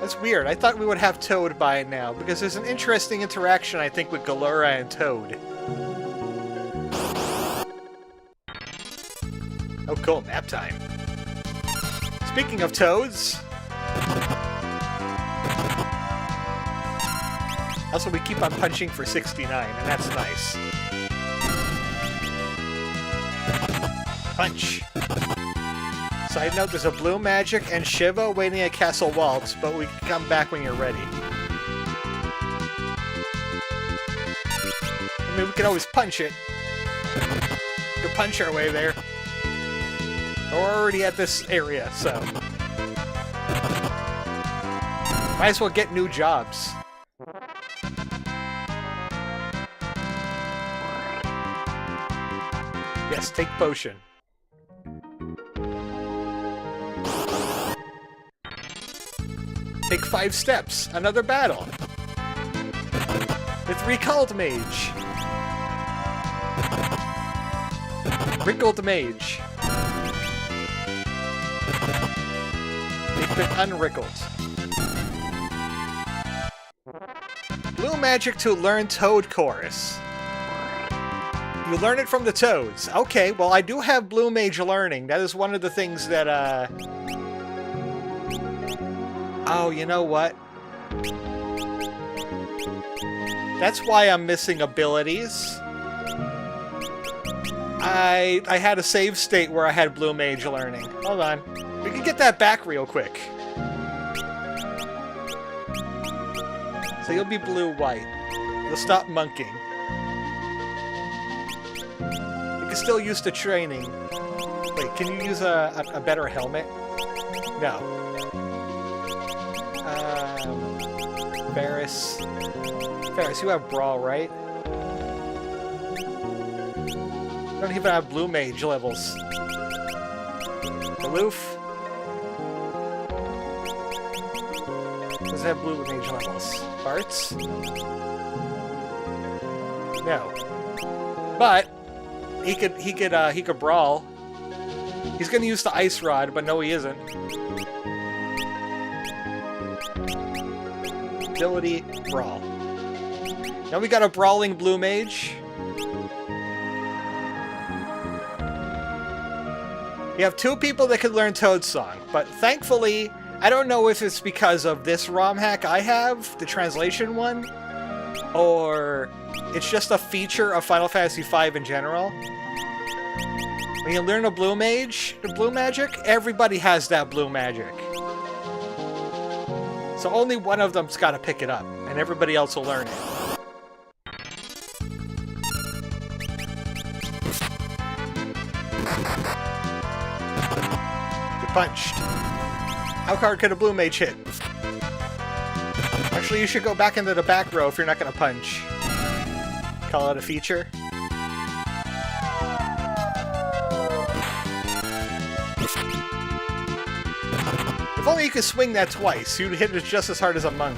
That's weird. I thought we would have Toad by now, because there's an interesting interaction, I think, with Galura and Toad. Oh, cool. Nap time. Speaking of Toads... Also, we keep on punching for 69, and that's nice. Punch. Side note, there's a Blue Magic and Shiva waiting at Castle Waltz, but we can come back when you're ready. I mean, we can always punch it. We can punch our way there. We're already at this area, so... Might as well get new jobs. Yes, take potion. Take 5 steps. Another battle. With Recalled Mage. Wrinkled Mage. They've been unwrinkled. Blue Magic to learn Toad Chorus. You learn it from the Toads. Okay, well I do have Blue Mage Learning. That is one of the things that, Oh, you know what? That's why I'm missing abilities. I had a save state where I had Blue Mage Learning. Hold on. We can get that back real quick. So you'll be blue-white. You'll stop monking. You can still use the training. Wait, can you use a better helmet? No. Ferris. Ferris, you have Brawl, right? You don't even have Blue Mage levels. Aloof. Does it have Blue Mage levels? Buttz? No. But he could Brawl. He's gonna use the Ice Rod, but no, he isn't. Ability, Brawl. Now we got a Brawling Blue Mage. You have 2 people that could learn Toad Song, but thankfully, I don't know if it's because of this ROM hack I have, the translation one, or it's just a feature of Final Fantasy V in general. When you learn a blue mage, the blue magic, everybody has that blue magic. So only one of them's got to pick it up, and everybody else will learn it. Get punched. How hard could a blue mage hit? Actually, you should go back into the back row if you're not going to punch. Call it a feature. If only you could swing that twice, you'd hit it just as hard as a monk.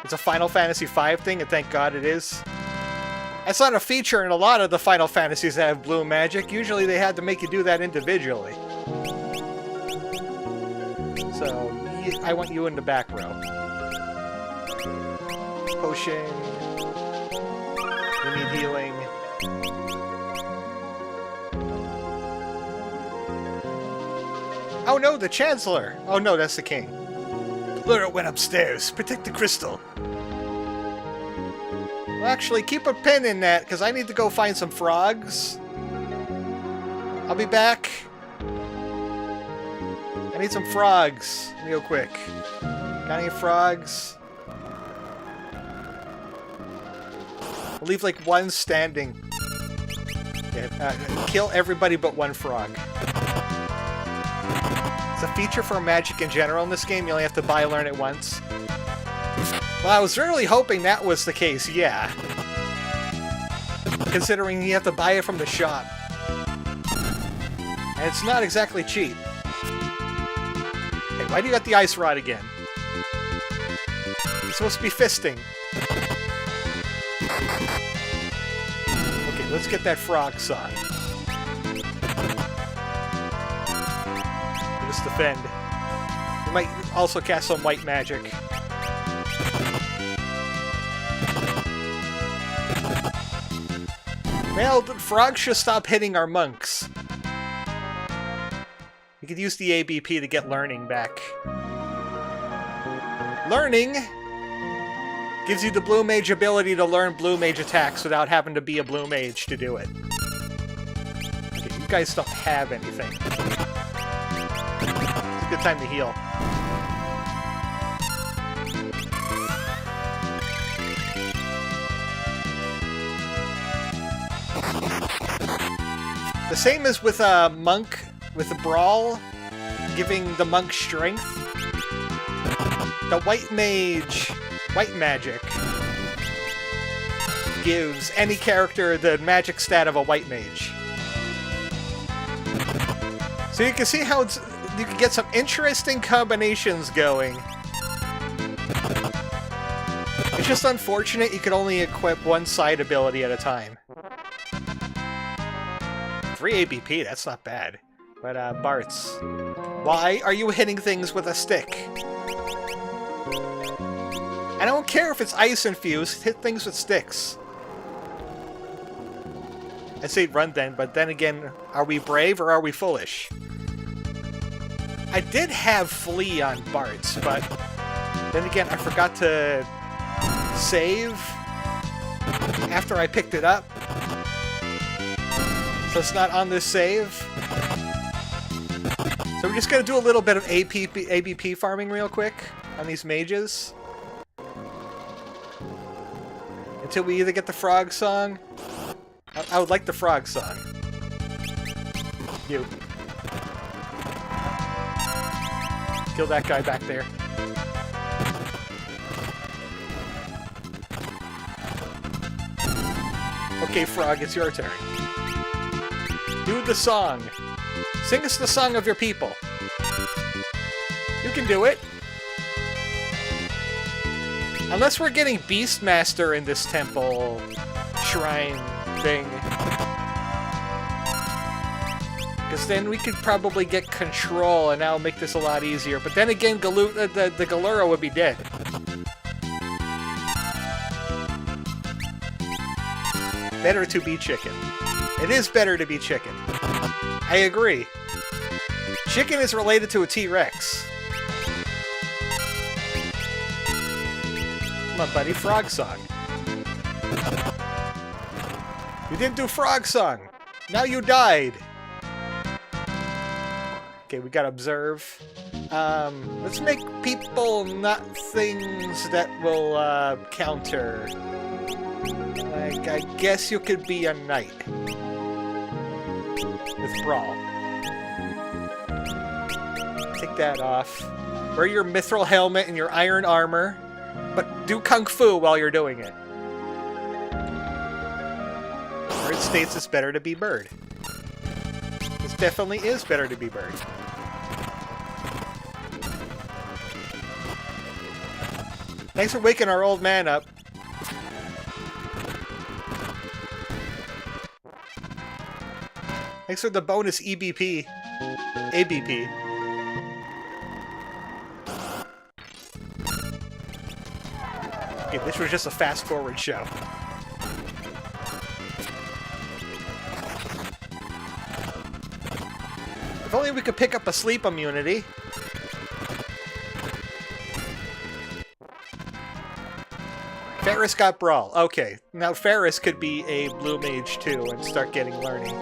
It's a Final Fantasy V thing, and thank God it is. That's not a feature in a lot of the Final Fantasies that have blue magic. Usually they had to make you do that individually. So, I want you in the back row. Potion. You need healing. Oh no, the Chancellor! Oh no, that's the king. Lura went upstairs. Protect the crystal. Well, actually, keep a pin in that, because I need to go find some frogs. I'll be back. I need some frogs, real quick. Got any frogs? I'll leave like one standing. Yeah, kill everybody but one frog. It's a feature for magic in general in this game. You only have to buy and learn it once. Well, I was really hoping that was the case, yeah. Considering you have to buy it from the shop. And it's not exactly cheap. Hey, why do you got the ice rod again? You're supposed to be fisting. Okay, let's get that frog song. Let's defend. We might also cast some white magic. Well, the frogs should stop hitting our monks. We could use the ABP to get learning back. Learning gives you the blue mage ability to learn blue mage attacks without having to be a blue mage to do it. Okay, you guys don't have anything. It's a good time to heal. The same as with a monk, with a brawl, giving the monk strength. The white mage, white magic, gives any character the magic stat of a white mage. So you can see how you can get some interesting combinations going. It's just unfortunate you could only equip one side ability at a time. 3 ABP, that's not bad. But, Buttz. Why are you hitting things with a stick? I don't care if it's ice infused, hit things with sticks. I'd say run then, but then again, are we brave or are we foolish? I did have Flee on Buttz, but then again, I forgot to save after I picked it up. So it's not on this save. So we're just going to do a little bit of ABP farming real quick on these mages. Until we either get the frog song. I would like the frog song. You. Kill that guy back there. Okay, frog, it's your turn. Do the song. Sing us the song of your people. You can do it. Unless we're getting Beastmaster in this temple shrine thing. Because then we could probably get control and that'll make this a lot easier. But then again, the Galura would be dead. Better to be chicken. It is better to be chicken. I agree. chicken is related to a T-Rex. Come on, buddy. Frog song. You didn't do frog song. Now you died. Okay, we gotta observe. Let's make people not things that will counter. Like, I guess you could be a knight. With Brawl. Take that off. Wear your mithril helmet and your iron armor. But do Kung Fu while you're doing it. Or it states it's better to be bird. This definitely is better to be bird. Thanks for waking our old man up. Thanks for the bonus EBP. ABP. Okay, this was just a fast-forward show. If only we could pick up a sleep immunity. Ferris got Brawl. Okay, now Ferris could be a blue mage too and start getting learning.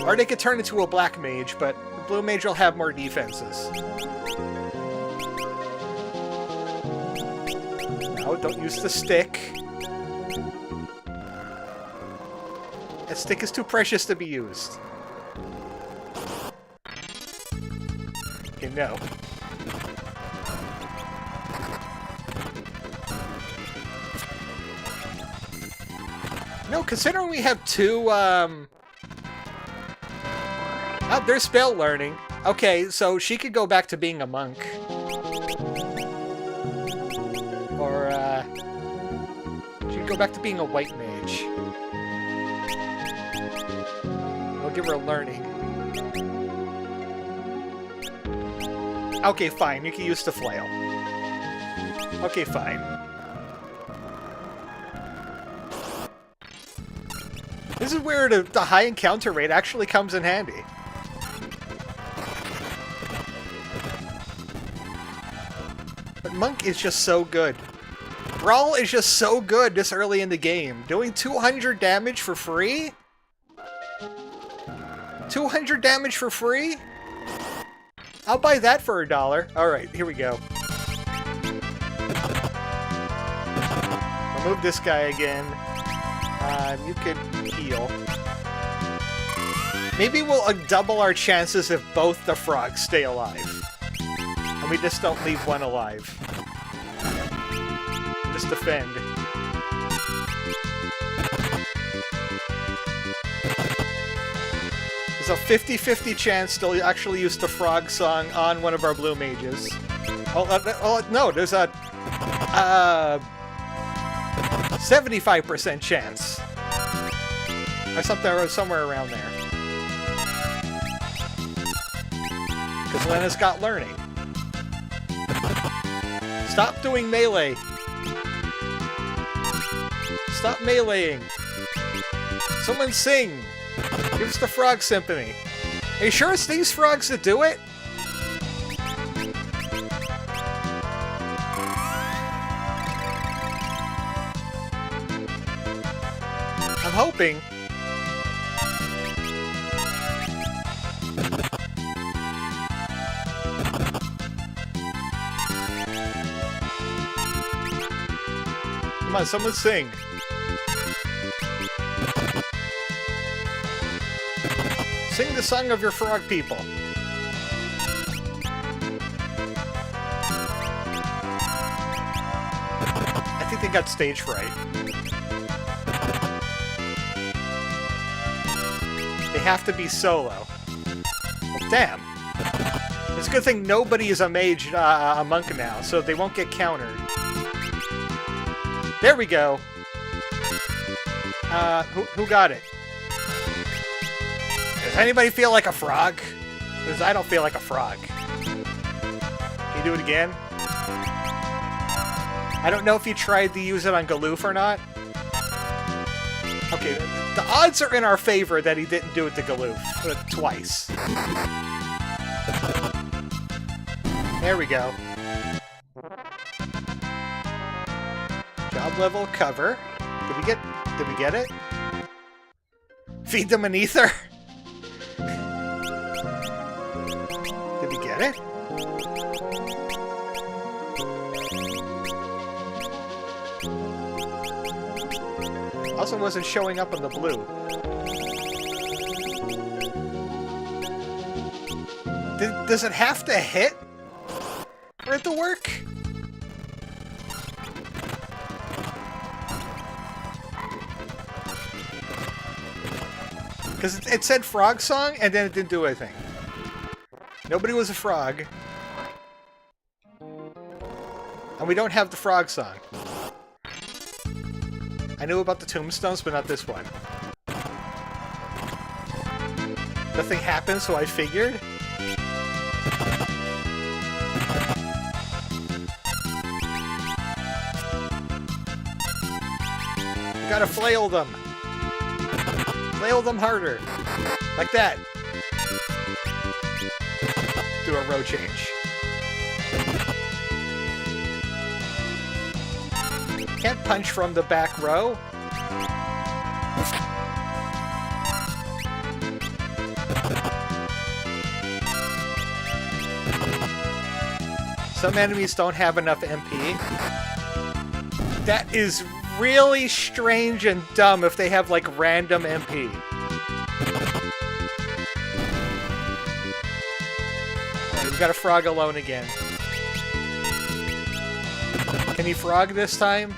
Or they could turn into a black mage, but the blue mage will have more defenses. No, don't use the stick. That stick is too precious to be used. Okay, no. No, considering we have two, Oh, there's spell learning. Okay, so she could go back to being a monk. Or, she could go back to being a white mage. I'll give her learning. Okay, fine. You can use the flail. Okay, fine. This is where the high encounter rate actually comes in handy. But Monk is just so good. Brawl is just so good this early in the game. Doing 200 damage for free? 200 damage for free? I'll buy that for $1. Alright, here we go. Remove this guy again. You could heal. Maybe we'll double our chances if both the frogs stay alive. And we just don't leave one alive. Just defend. There's a 50-50 chance they'll actually use the frog song on one of our blue mages. Oh, no, there's a 75% chance. Or somewhere around there. Because Lena's got learning. Stop doing melee. Stop meleeing. Someone sing. Give us the frog symphony. Are you sure it's these frogs that do it? I'm hoping. Come on, someone sing. Sing the song of your frog people. I think they got stage fright. They have to be solo. Well, damn. It's a good thing nobody is a mage, a monk now, so they won't get countered. There we go. Who got it? Does anybody feel like a frog? Because I don't feel like a frog. Can you do it again? I don't know if you tried to use it on Galoof or not. Okay, the odds are in our favor that he didn't do it to Galoof twice. There we go. Job level cover. Did we get it? Feed them an ether? Did we get it? Also wasn't showing up on the blue. Does it have to hit for it to work? Because it said frog song, and then it didn't do anything. Nobody was a frog. And we don't have the frog song. I knew about the tombstones, but not this one. Nothing happened, so I figured. You gotta flail them. Flail them harder. Like that. Do a row change. Can't punch from the back row. Some enemies don't have enough MP. That is really strange and dumb if they have, like, random MP. Right, we've got a frog alone again. Can he frog this time?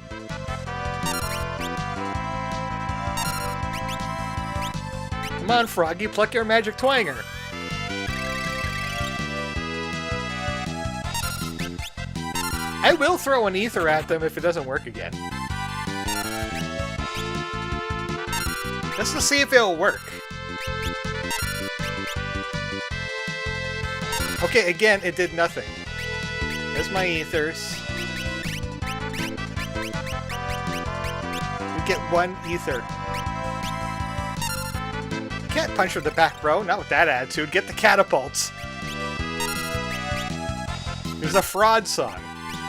Come on, Froggy, pluck your magic twanger. I will throw an ether at them if it doesn't work again. Just to see if it'll work. Okay, again, it did nothing. There's my ethers. We get one ether. Can't punch from the back row, not with that attitude. Get the catapults. There's a fraud song.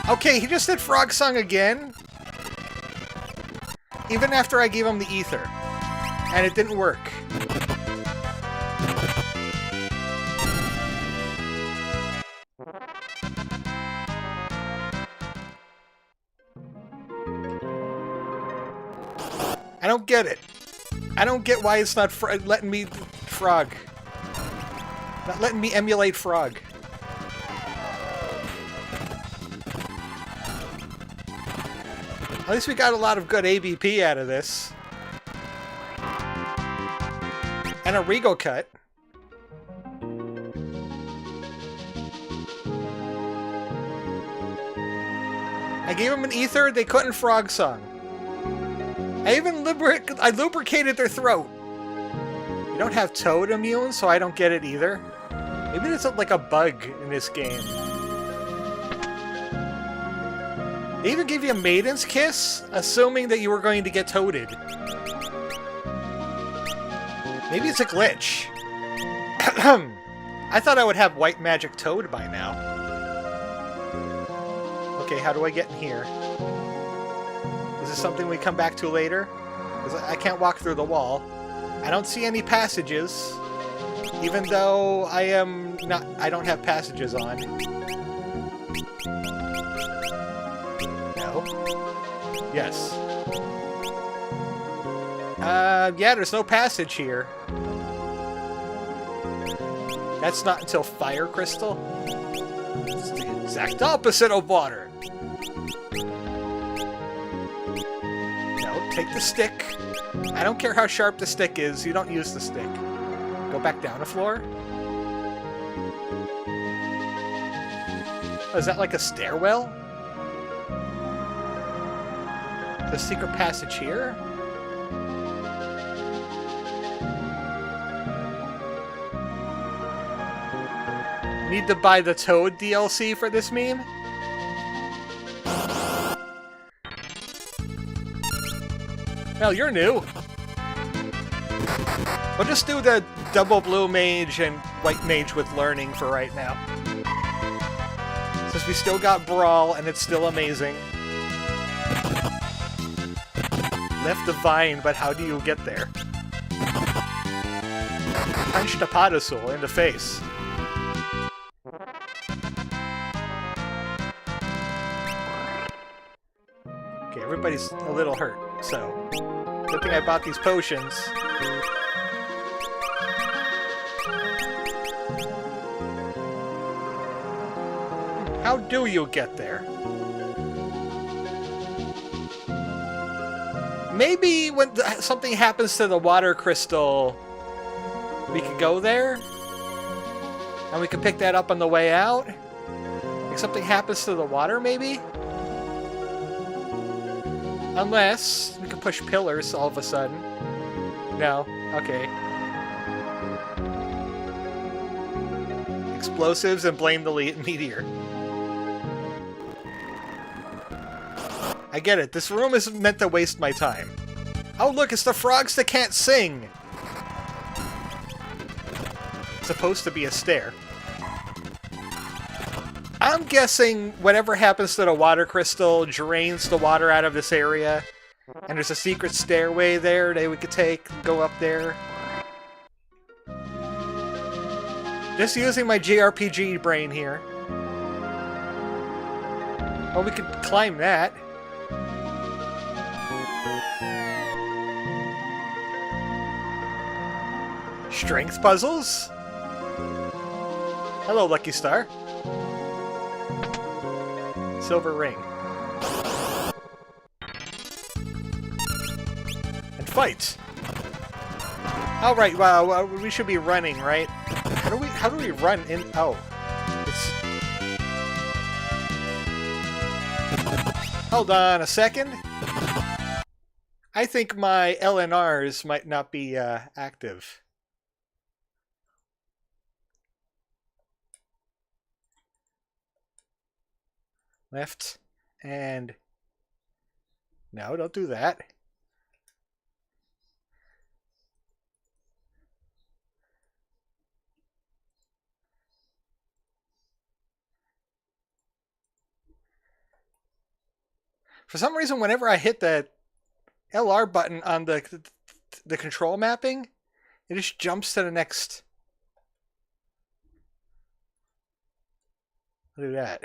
Okay, he just did frog song again. Even after I gave him the ether. And it didn't work. I don't get it. I don't get why it's not letting me frog. Not letting me emulate frog. At least we got a lot of good ABP out of this. And a Regal cut. I gave them an ether, they couldn't frog song. I even lubricated their throat. You don't have Toad immune, so I don't get it either. Maybe there's like a bug in this game. They even gave you a Maiden's Kiss, assuming that you were going to get toaded. Maybe it's a glitch. I thought I would have White Magic Toad by now. Okay, how do I get in here? Is this something we come back to later? Because I can't walk through the wall. I don't see any passages. Even though I don't have passages on. No. Yes. Yeah, there's no passage here. That's not until Fire Crystal. It's the exact opposite of water. No, take the stick. I don't care how sharp the stick is, you don't use the stick. Go back down the floor. Oh, is that like a stairwell? The secret passage here? Need to buy the Toad DLC for this meme? Well, you're new. We'll just do the double blue mage and white mage with learning for right now. Since we still got Brawl, and it's still amazing. Left the vine, but how do you get there? Punched a Potosul in the face. Okay, everybody's a little hurt, so... Good thing I bought these potions. How do you get there? Maybe when something happens to the water crystal, we could go there? And we could pick that up on the way out? Like something happens to the water, maybe? Unless we can push pillars all of a sudden. No. Okay. Explosives and blame the meteor. I get it. This room isn't meant to waste my time. Oh, look, it's the frogs that can't sing! It's supposed to be a stair. I'm guessing whatever happens to the water crystal drains the water out of this area. And there's a secret stairway there that we could take and go up there. Just using my JRPG brain here. Well, we could climb that. Strength puzzles? Hello, Lucky Star. Silver ring. And fight! Alright, well, we should be running, right? How do we run in... Oh. Hold on a second. I think my LNRs might not be active. Left, and... No, don't do that. For some reason, whenever I hit the LR button on the control mapping, it just jumps to the next... I'll do that.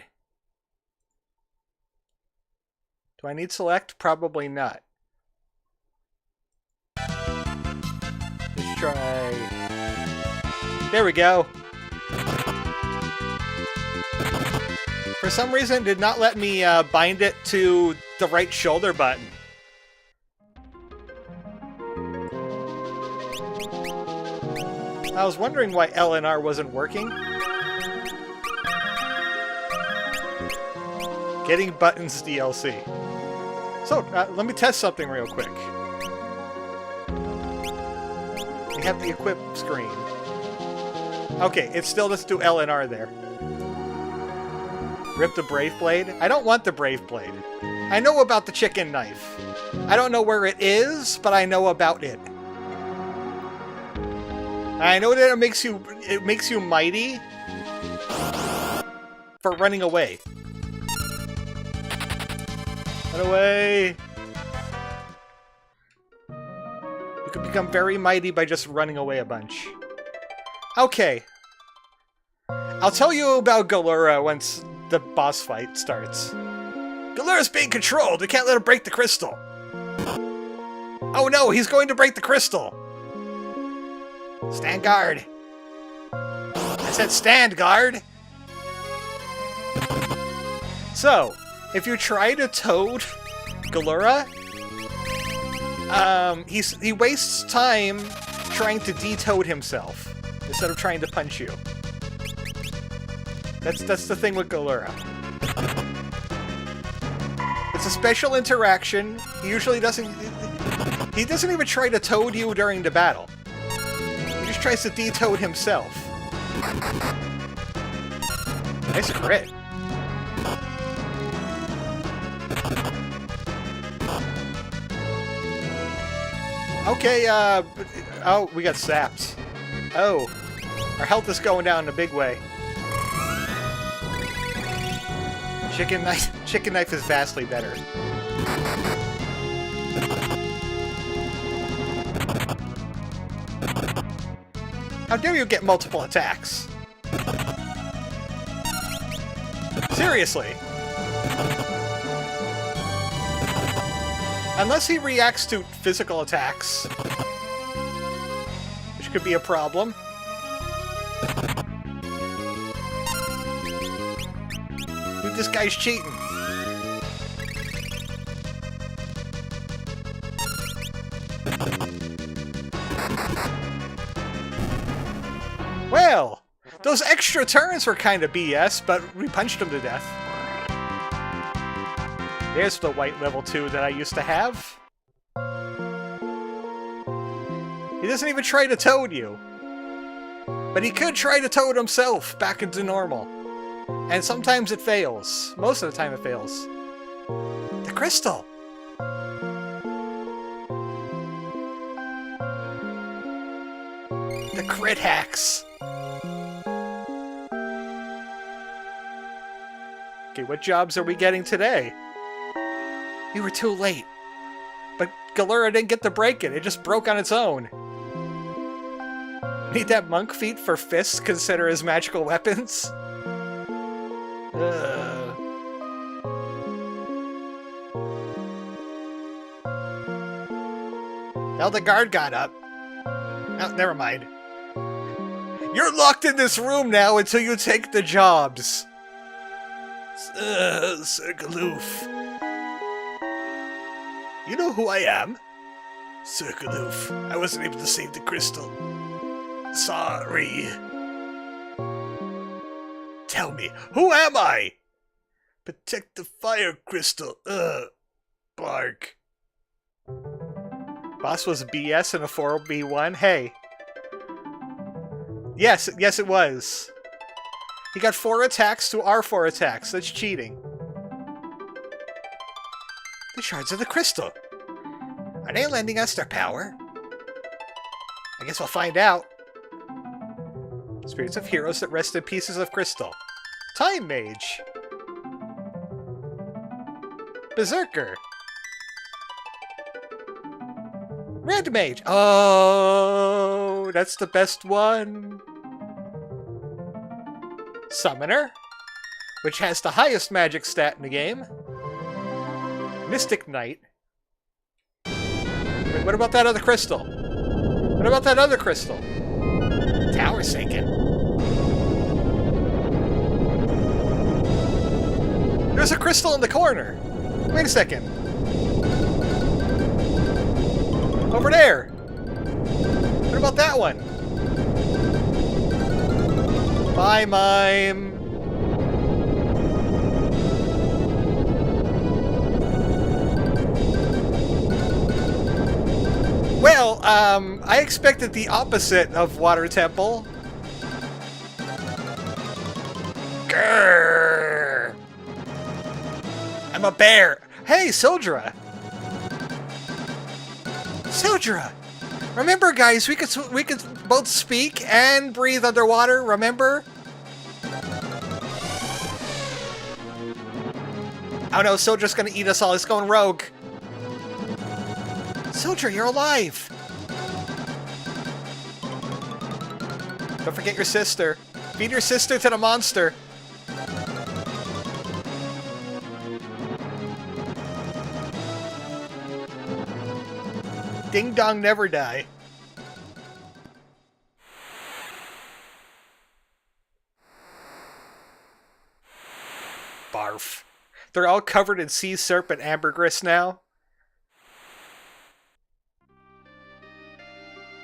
Do I need select? Probably not. Let's try... There we go. For some reason, it did not let me bind it to the right shoulder button. I was wondering why LNR wasn't working. Getting buttons DLC. So, let me test something real quick. We have the equip screen. Okay, it still doesn't do LNR there. Rip the Brave Blade? I don't want the Brave Blade. I know about the chicken knife. I don't know where it is, but I know about it. I know that it makes you mighty for running away. Run away! You can become very mighty by just running away a bunch. Okay. I'll tell you about Galura once the boss fight starts. Galura's being controlled! We can't let him break the crystal! Oh no, he's going to break the crystal! Stand guard! I said stand guard! So, if you try to toad Galura, he wastes time trying to de-toad himself instead of trying to punch you. That's the thing with Galura. It's a special interaction. He usually doesn't... He doesn't even try to toad you during the battle. He just tries to de-toad himself. Nice crit. Okay, oh, we got sapped. Oh, our health is going down in a big way. Chicken knife is vastly better. How dare you get multiple attacks? Seriously. Unless he reacts to physical attacks, which could be a problem. Dude, this guy's cheating. Well, those extra turns were kind of BS, but we punched him to death. There's the white level 2 that I used to have. He doesn't even try to toad you. But he could try to toad himself back into normal. And sometimes it fails. Most of the time it fails. The crystal! The crit hacks! Okay, what jobs are we getting today? We were too late. But Galura didn't get to break it. It just broke on its own. Need that monk feat for fists consider as magical weapons? Now the guard got up. Oh, never mind. You're locked in this room now until you take the jobs. Sir Galoof. You know who I am? Sir Galoof. I wasn't able to save the crystal. Sorry. Tell me, who am I? Protect the fire crystal. Bark. Boss was BS in a 4B1? Hey. Yes it was. He got 4 attacks to our 4 attacks. That's cheating. The shards of the crystal. Are they lending us their power? I guess we'll find out. Spirits of heroes that rest in pieces of crystal. Time Mage. Berserker. Red Mage. Oh, that's the best one. Summoner, which has the highest magic stat in the game. Mystic Knight. Wait, what about that other crystal? What about that other crystal? Tower sinking. There's a crystal in the corner. Wait a second. Over there. What about that one? Bye, Mime. Well, I expected the opposite of Water Temple. Grrr. I'm a bear. Hey, Sildra. Sildra. Remember, guys, we could both speak and breathe underwater. Remember? Oh no, Sildra's gonna eat us all. He's going rogue. Sildra, you're alive. Don't forget your sister. Feed your sister to the monster. Ding dong never die. Barf. They're all covered in sea serpent ambergris now.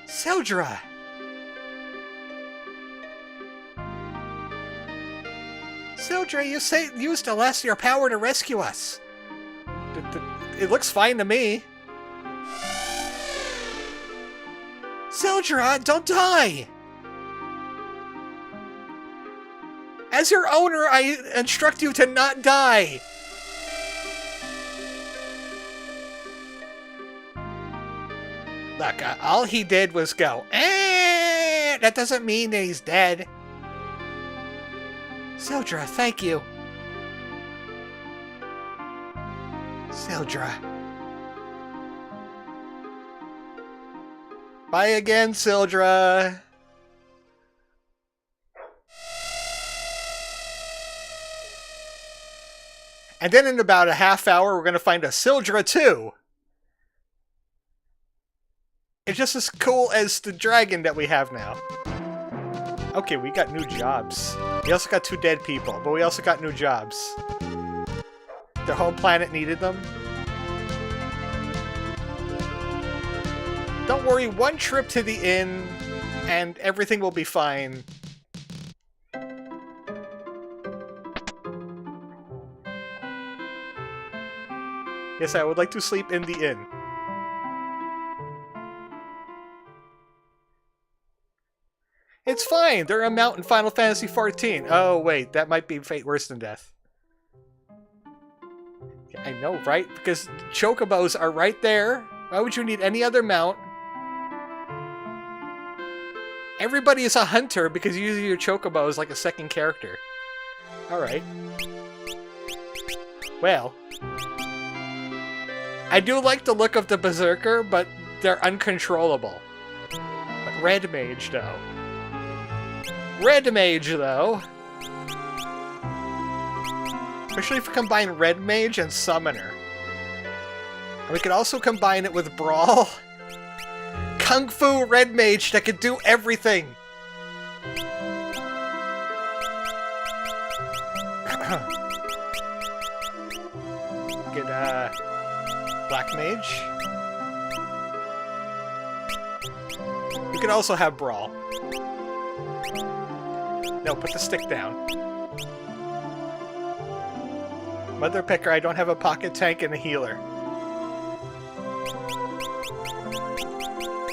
Sildra! Sildra, you used the last of your power to rescue us. It looks fine to me. Sildra, don't die! As your owner, I instruct you to not die! Look, all he did was go, eh! That doesn't mean that he's dead. Sildra, thank you. Sildra. Bye again, Sildra. And then in about a half hour, we're going to find a Sildra 2. It's just as cool as the dragon that we have now. Okay, we got new jobs. We also got 2 dead people, but we also got new jobs. Their home planet needed them. Don't worry, 1 trip to the inn, and everything will be fine. Yes, I would like to sleep in the inn. It's fine! They're a mount in Final Fantasy XIV. Oh, wait, that might be fate worse than death. Yeah, I know, right? Because Chocobos are right there. Why would you need any other mount? Everybody is a hunter because you use your Chocobo as like a second character. Alright. Well. I do like the look of the Berserker, but they're uncontrollable. But Red Mage, though. Red Mage, though. Especially if you combine Red Mage and Summoner. And we could also combine it with Brawl. Kung Fu Red Mage that could do everything! Get, Black Mage. You could also have Brawl. No, put the stick down. Mother Picker, I don't have a pocket tank and a healer.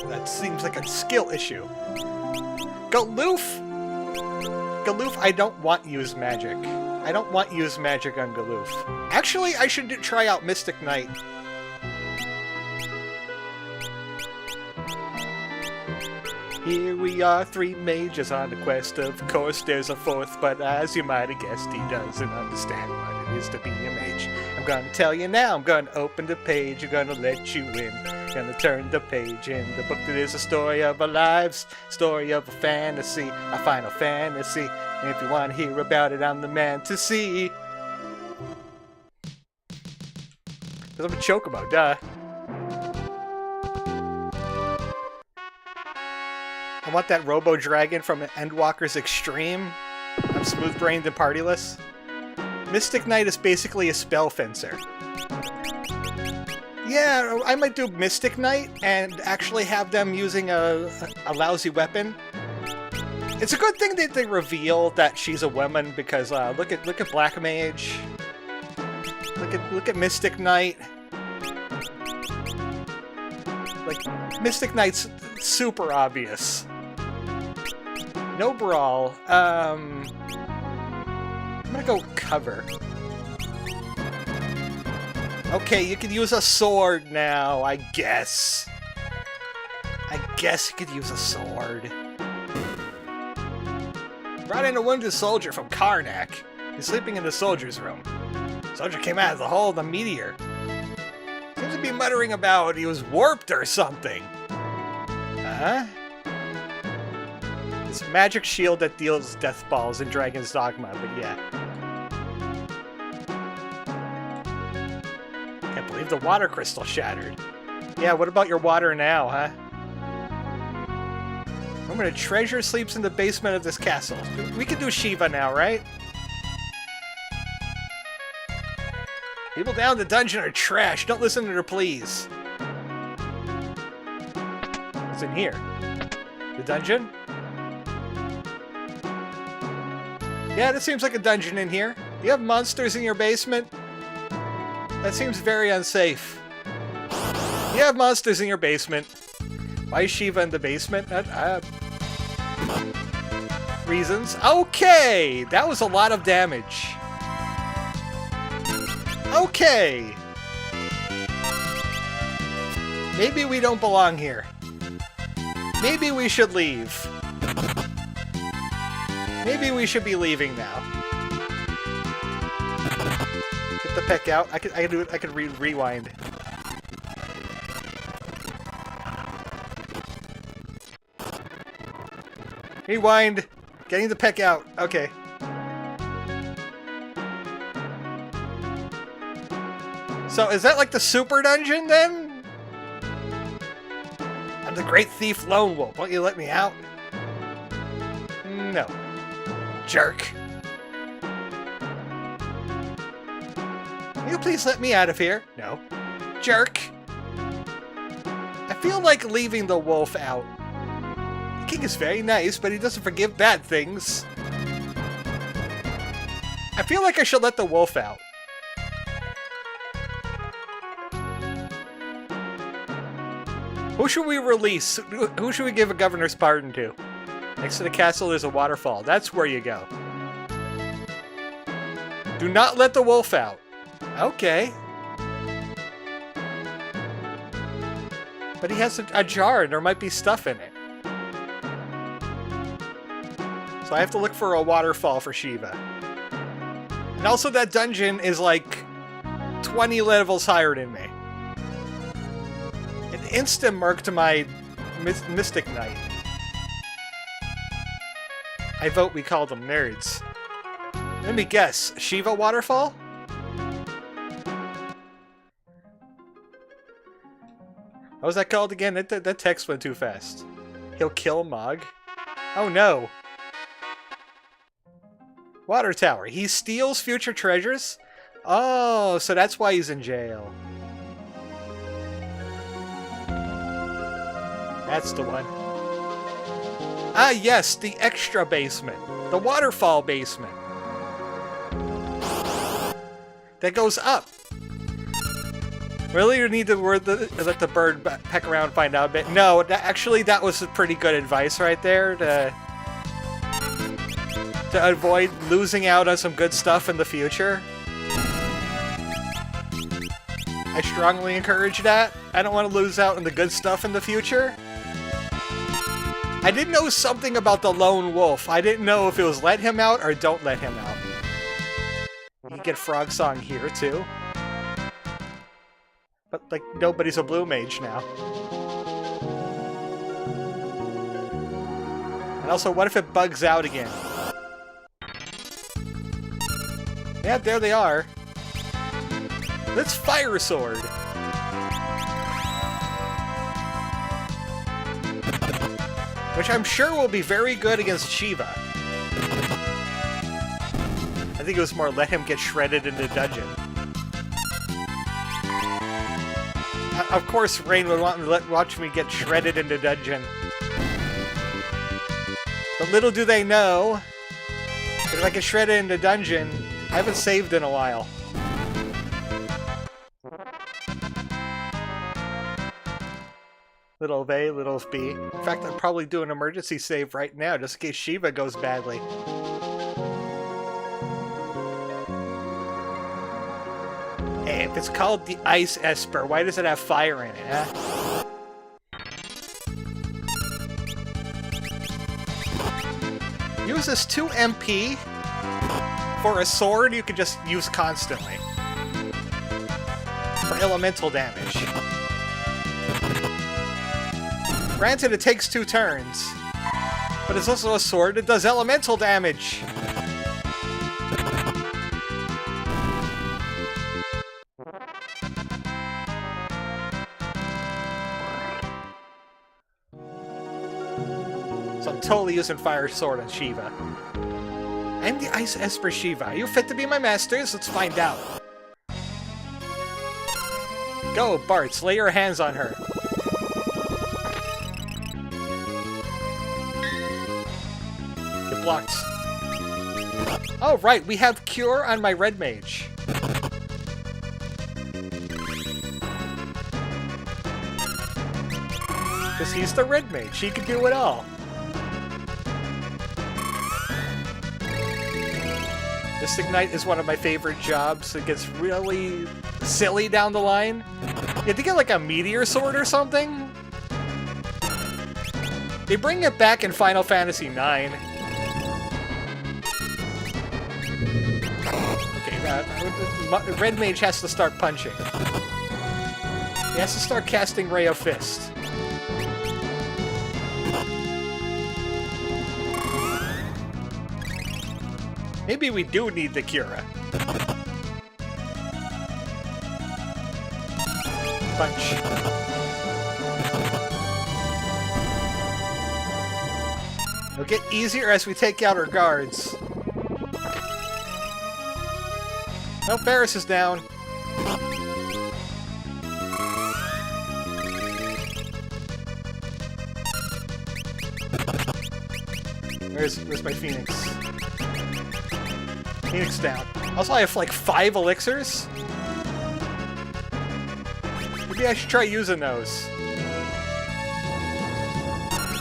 That seems like a skill issue. Galoof! Galoof, I don't want use magic. I don't want use magic on Galoof. Actually, I should try out Mystic Knight. Here we are, 3 mages on a quest. Of course, there's a 4th, but as you might have guessed, he doesn't understand what it is to be a mage. I'm gonna tell you now, I'm gonna open the page, I'm gonna let you in. Gonna turn the page in the book that is a story of our lives, story of a fantasy, a final fantasy. And if you want to hear about it, I'm the man to see. Because I'm a Chocobo, duh. I want that Robo Dragon from Endwalker's Extreme. I'm smooth-brained and partyless. Mystic Knight is basically a spell fencer. Yeah, I might do Mystic Knight and actually have them using a lousy weapon. It's a good thing that they reveal that she's a woman because look at Black Mage. Look at Mystic Knight. Like Mystic Knight's super obvious. No Brawl. I'm gonna go cover. Okay, you could use a sword now, I guess. I guess you could use a sword. Brought in a wounded soldier from Karnak. He's sleeping in the soldier's room. Soldier came out of the hull of the meteor. Seems to be muttering about he was warped or something. Huh? It's a magic shield that deals death balls in Dragon's Dogma, but yeah. Can't believe the water crystal shattered. Yeah, what about your water now, huh? Woman of treasure sleeps in the basement of this castle. We can do Shiva now, right? People down the dungeon are trash. Don't listen to her, please. What's in here? The dungeon? Yeah, this seems like a dungeon in here. You have monsters in your basement? That seems very unsafe. You have monsters in your basement. Why is Shiva in the basement? Reasons. Okay! That was a lot of damage. Okay! Maybe we don't belong here. Maybe we should leave. Maybe we should be leaving now. Get the peck out. I can do it. I can rewind. Rewind. Getting the peck out. Okay. So is that like the super dungeon then? I'm the great thief Lone Wolf. Won't you let me out? No. Jerk. Will you please let me out of here? No. Jerk. I feel like leaving the wolf out. The king is very nice, but he doesn't forgive bad things. I feel like I should let the wolf out. Who should we release? Who should we give a governor's pardon to? Next to the castle, there's a waterfall. That's where you go. Do not let the wolf out. Okay. But he has a jar, and there might be stuff in it. So I have to look for a waterfall for Shiva. And also that dungeon is like 20 levels higher than me. It insta-murked my Mystic Knight. I vote we call them nerds. Let me guess. Shiva Waterfall? What was that called again? That text went too fast. He'll kill Mog? Oh no. Water Tower. He steals future treasures? Oh, so that's why he's in jail. That's the one. Ah, yes, the extra basement. The waterfall basement. That goes up. Really, you need to let the bird peck around and find out a bit? No, actually, that was pretty good advice right there to avoid losing out on some good stuff in the future. I strongly encourage that. I don't want to lose out on the good stuff in the future. I did know something about the lone wolf. I didn't know if it was let him out or don't let him out. You get Frog Song here, too. But, like, nobody's a blue mage now. And also, what if it bugs out again? Yeah, there they are. Let's Fire Sword! Which I'm sure will be very good against Shiva. I think it was more let him get shredded in the dungeon. Of course, Rain would want to watch me get shredded in the dungeon. But little do they know that if I get shredded in the dungeon, I haven't saved in a while. Little A, little B. In fact, I'd probably do an emergency save right now, just in case Shiva goes badly. Hey, if it's called the Ice Esper, why does it have fire in it, huh? Uses 2 MP for a sword you could just use constantly. For elemental damage. Granted, it takes 2 turns, but it's also a sword that does elemental damage. So I'm totally using Fire Sword on Shiva. I'm the Ice Esper Shiva. Are you fit to be my masters? Let's find out. Go, Buttz, lay your hands on her. Blocked. Oh, right, we have Cure on my Red Mage. Because he's the Red Mage, he can do it all. Mystic Knight is one of my favorite jobs. It gets really silly down the line. You have to get like a Meteor Sword or something? They bring it back in Final Fantasy IX. Red Mage has to start punching. He has to start casting Ray of Fist. Maybe we do need the Cura. Punch. It'll get easier as we take out our guards. Oh, Ferris is down. Where's my Phoenix? Phoenix down. Also, I have like 5 elixirs. Maybe I should try using those.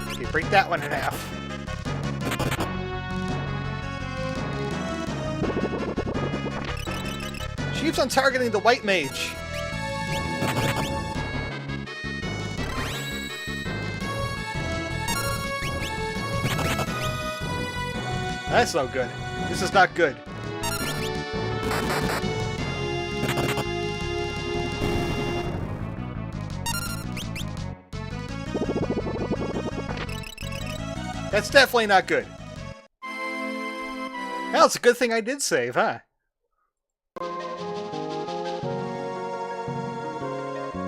Okay, break that one in half. She keeps on targeting the white mage. That's no good. This is not good. That's definitely not good. Well, it's a good thing I did save, huh?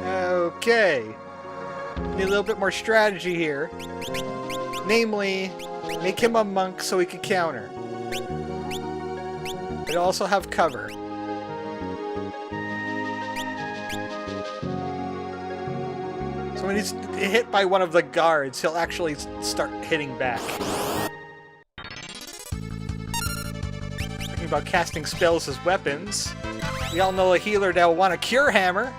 Okay. Need a little bit more strategy here. Namely, make him a monk so he can counter. But also have cover. So when he's hit by one of the guards, he'll actually start hitting back. Talking about casting spells as weapons. We all know a healer that will want a Cure Hammer.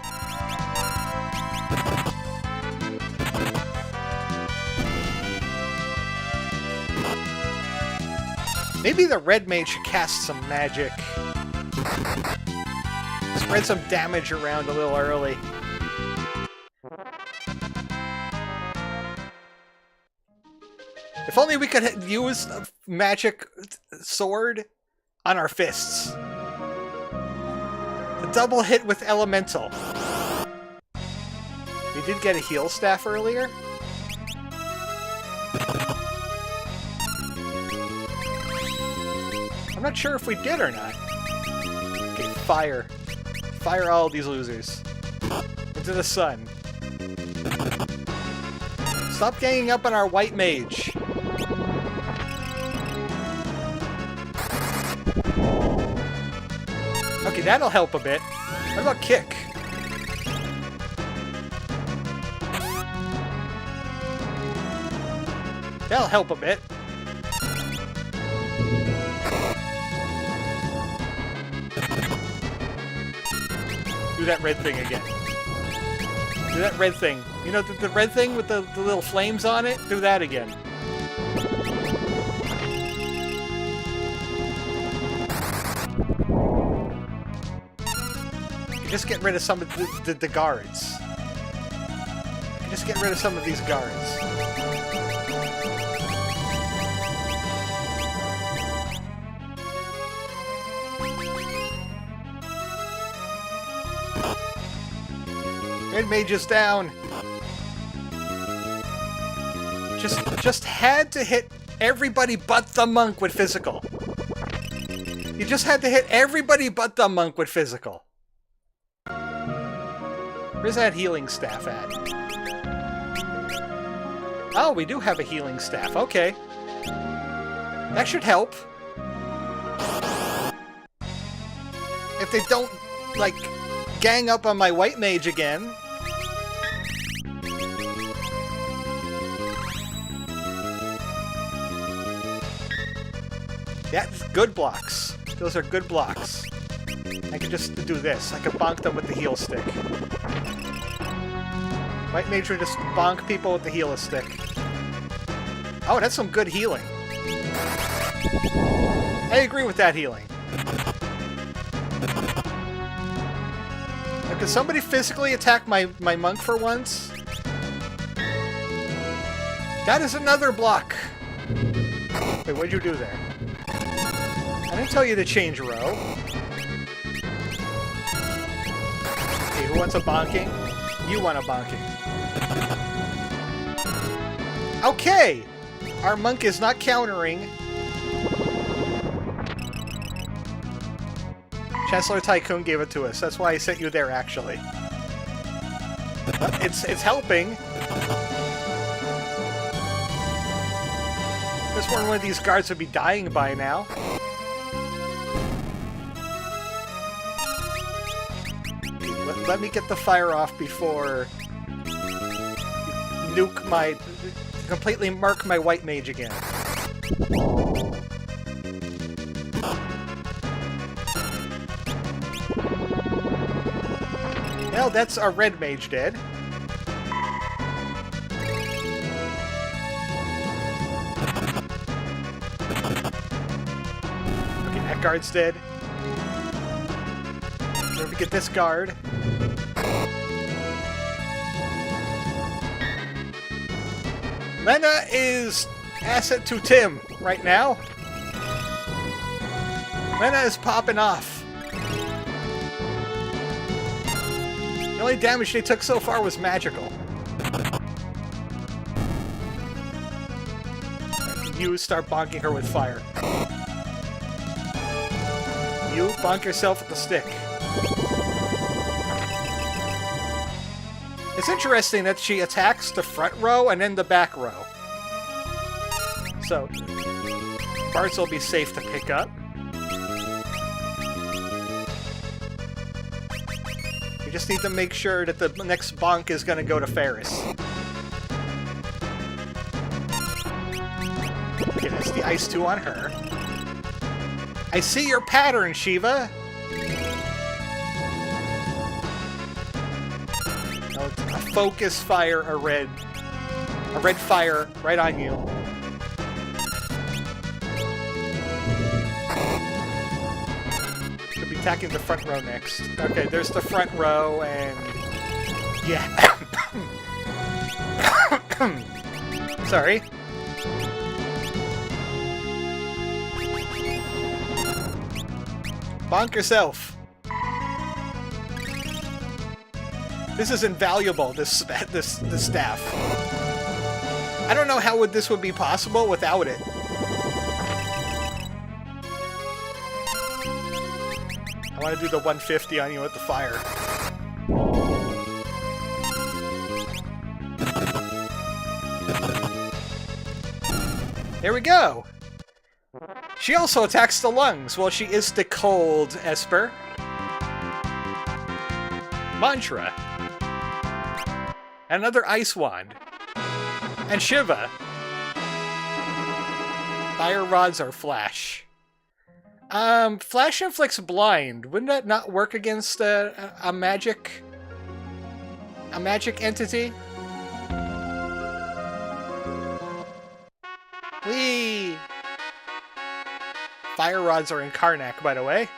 Maybe the red mage should cast some magic. Spread some damage around a little early. If only we could use a magic sword on our fists. A double hit with elemental. We did get a heal staff earlier. I'm not sure if we did or not. Okay, fire. Fire all these losers. Into the sun. Stop ganging up on our white mage. Okay, that'll help a bit. What about kick? That'll help a bit. Do that red thing again. Do that red thing. You know, the red thing with the little flames on it? Do that again. Just get rid of some of the guards. Just get rid of some of these guards. Red mage is down. Just had to hit everybody but the monk with physical. You just had to hit everybody but the monk with physical. Where's that healing staff at? Oh, we do have a healing staff. Okay. That should help. If they don't, like, gang up on my white mage again. That's good blocks. Those are good blocks. I can just do this. I can bonk them with the heal stick. White mage would just bonk people with the heal stick. Oh, that's some good healing. I agree with that healing. Now, could somebody physically attack my monk for once? That is another block. Wait, what'd you do there? I didn't tell you to change row. Okay, who wants a bonking? You want a bonking. Okay! Our monk is not countering. Chancellor Tycoon gave it to us. That's why I sent you there, actually. It's helping. Just one of these guards would be dying by now. Let me get the fire off before you nuke my... completely mark my white mage again. Well, that's our red mage dead. Okay, that guard's dead. Let me get this guard. Lena is asset to Tim right now. Lena is popping off. The only damage they took so far was magical. You start bonking her with fire. You bonk yourself with the stick. It's interesting that she attacks the front row and then the back row. So, parts will be safe to pick up. We just need to make sure that the next bonk is going to go to Ferris. Okay, that's the Ice 2 on her. I see your pattern, Shiva! A focus fire, a red fire right on you. Should be attacking the front row next. Okay, there's the front row, and yeah. Sorry. Bonk yourself. This is invaluable, this staff. I don't know how this would be possible without it. I want to do the 150 on you with the fire. There we go! She also attacks the lungs. Well, she is the cold, Esper. Mantra. Another ice wand. And Shiva. Fire rods are flash. Flash inflicts blind. Wouldn't that not work against a magic entity? Whee! Fire rods are in Karnak, by the way.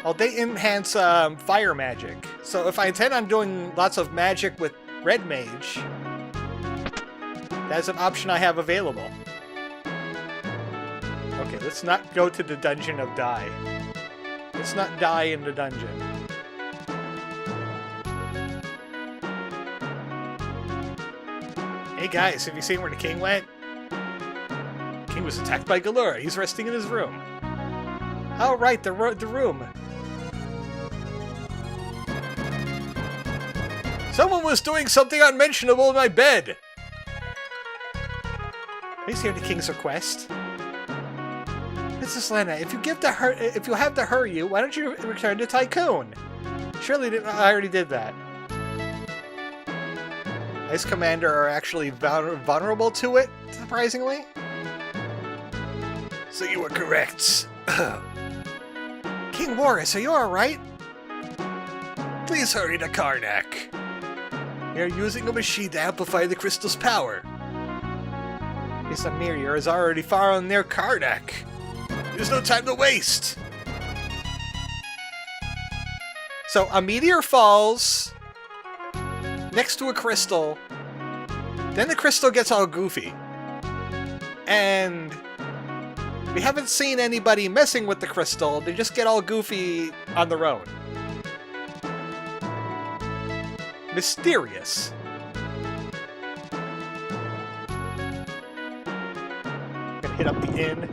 Well, they enhance fire magic. So if I intend on doing lots of magic with Red Mage, that's an option I have available. Okay, let's not go to the Dungeon of Die. Let's not die in the dungeon. Hey guys, have you seen where the king went? The king was attacked by Galura. He's resting in his room. Oh right, the room. Someone was doing something unmentionable in my bed! Please hear the king's request. Princess Lena, if you have to hurry you, why don't you return to Tycoon? Surely I already did that. Ice Commander are actually vulnerable to it, surprisingly. So you were correct. King Warris, are you alright? Please hurry to Karnak. They're using a machine to amplify the crystal's power. This meteor is already far on near Karnak. There's no time to waste. So a meteor falls next to a crystal. Then the crystal gets all goofy. And we haven't seen anybody messing with the crystal. They just get all goofy on their own. Mysterious. Gonna hit up the inn.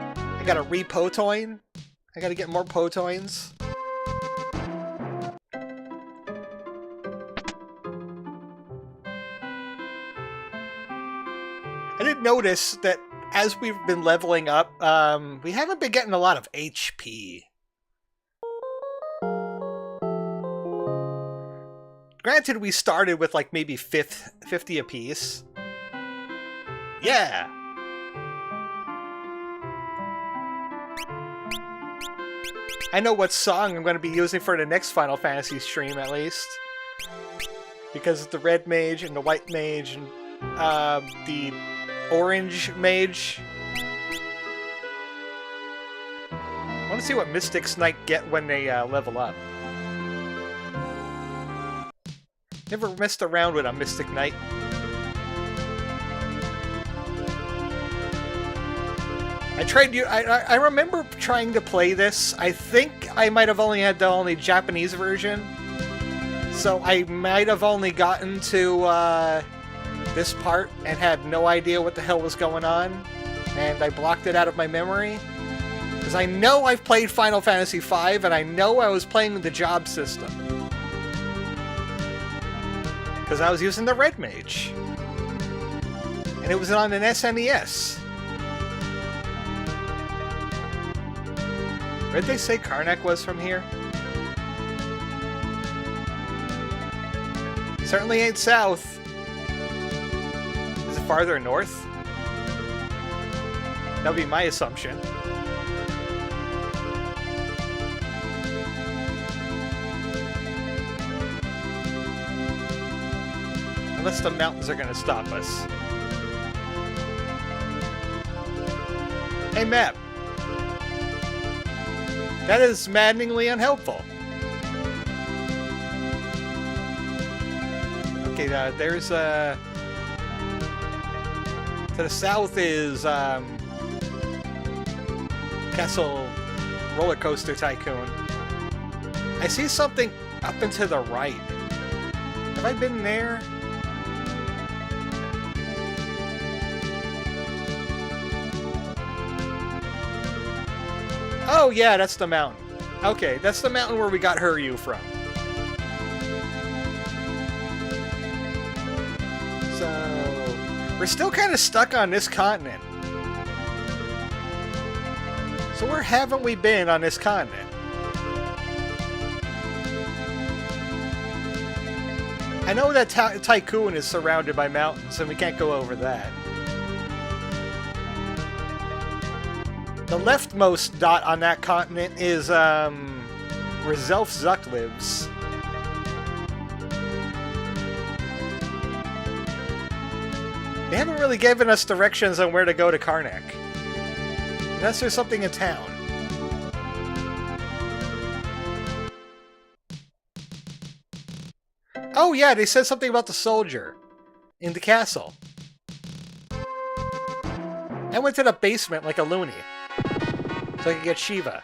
I got a re-Potoin. I gotta get more Potoins. I did notice that as we've been leveling up, we haven't been getting a lot of HP. Granted, we started with like maybe 50 apiece. Yeah! I know what song I'm going to be using for the next Final Fantasy stream, at least. Because it's the red mage and the white mage and the orange mage. I want to see what Mystic's Knight get when they level up. Never messed around with a Mystic Knight. I remember trying to play this. I think I might have only had the Japanese version. So I might have only gotten to this part and had no idea what the hell was going on. And I blocked it out of my memory. Because I know I've played Final Fantasy V, and I know I was playing with the job system. Because I was using the Red Mage. And it was on an SNES. Where'd they say Karnak was from here? Certainly ain't south. Is it farther north? That would be my assumption. Unless the mountains are going to stop us. Hey, map. That is maddeningly unhelpful. Okay, there's to the south is Castle Roller Coaster Tycoon. I see something up and to the right. Have I been there? Oh yeah, that's the mountain. Okay, that's the mountain where we got Hiryu from. So, we're still kind of stuck on this continent. So where haven't we been on this continent? I know that Tycoon is surrounded by mountains, and we can't go over that. The leftmost dot on that continent is, where Zelf Zuck lives. They haven't really given us directions on where to go to Karnak. Unless there's something in town. Oh yeah, they said something about the soldier in the castle. I went to the basement like a loony. So I could get Shiva.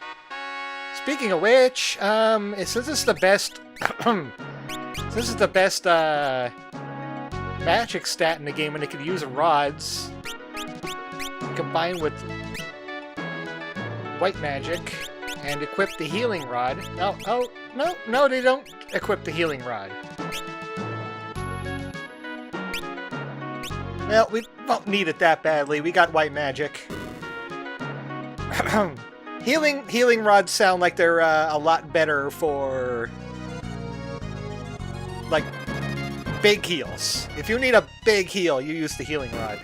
Speaking of which, since this is the best, this is the best magic stat in the game, and it could use rods combined with white magic and equip the healing rod. No, they don't equip the healing rod. Well, we don't need it that badly. We got white magic. Healing rods sound like they're a lot better for, like, big heals. If you need a big heal, you use the healing rod.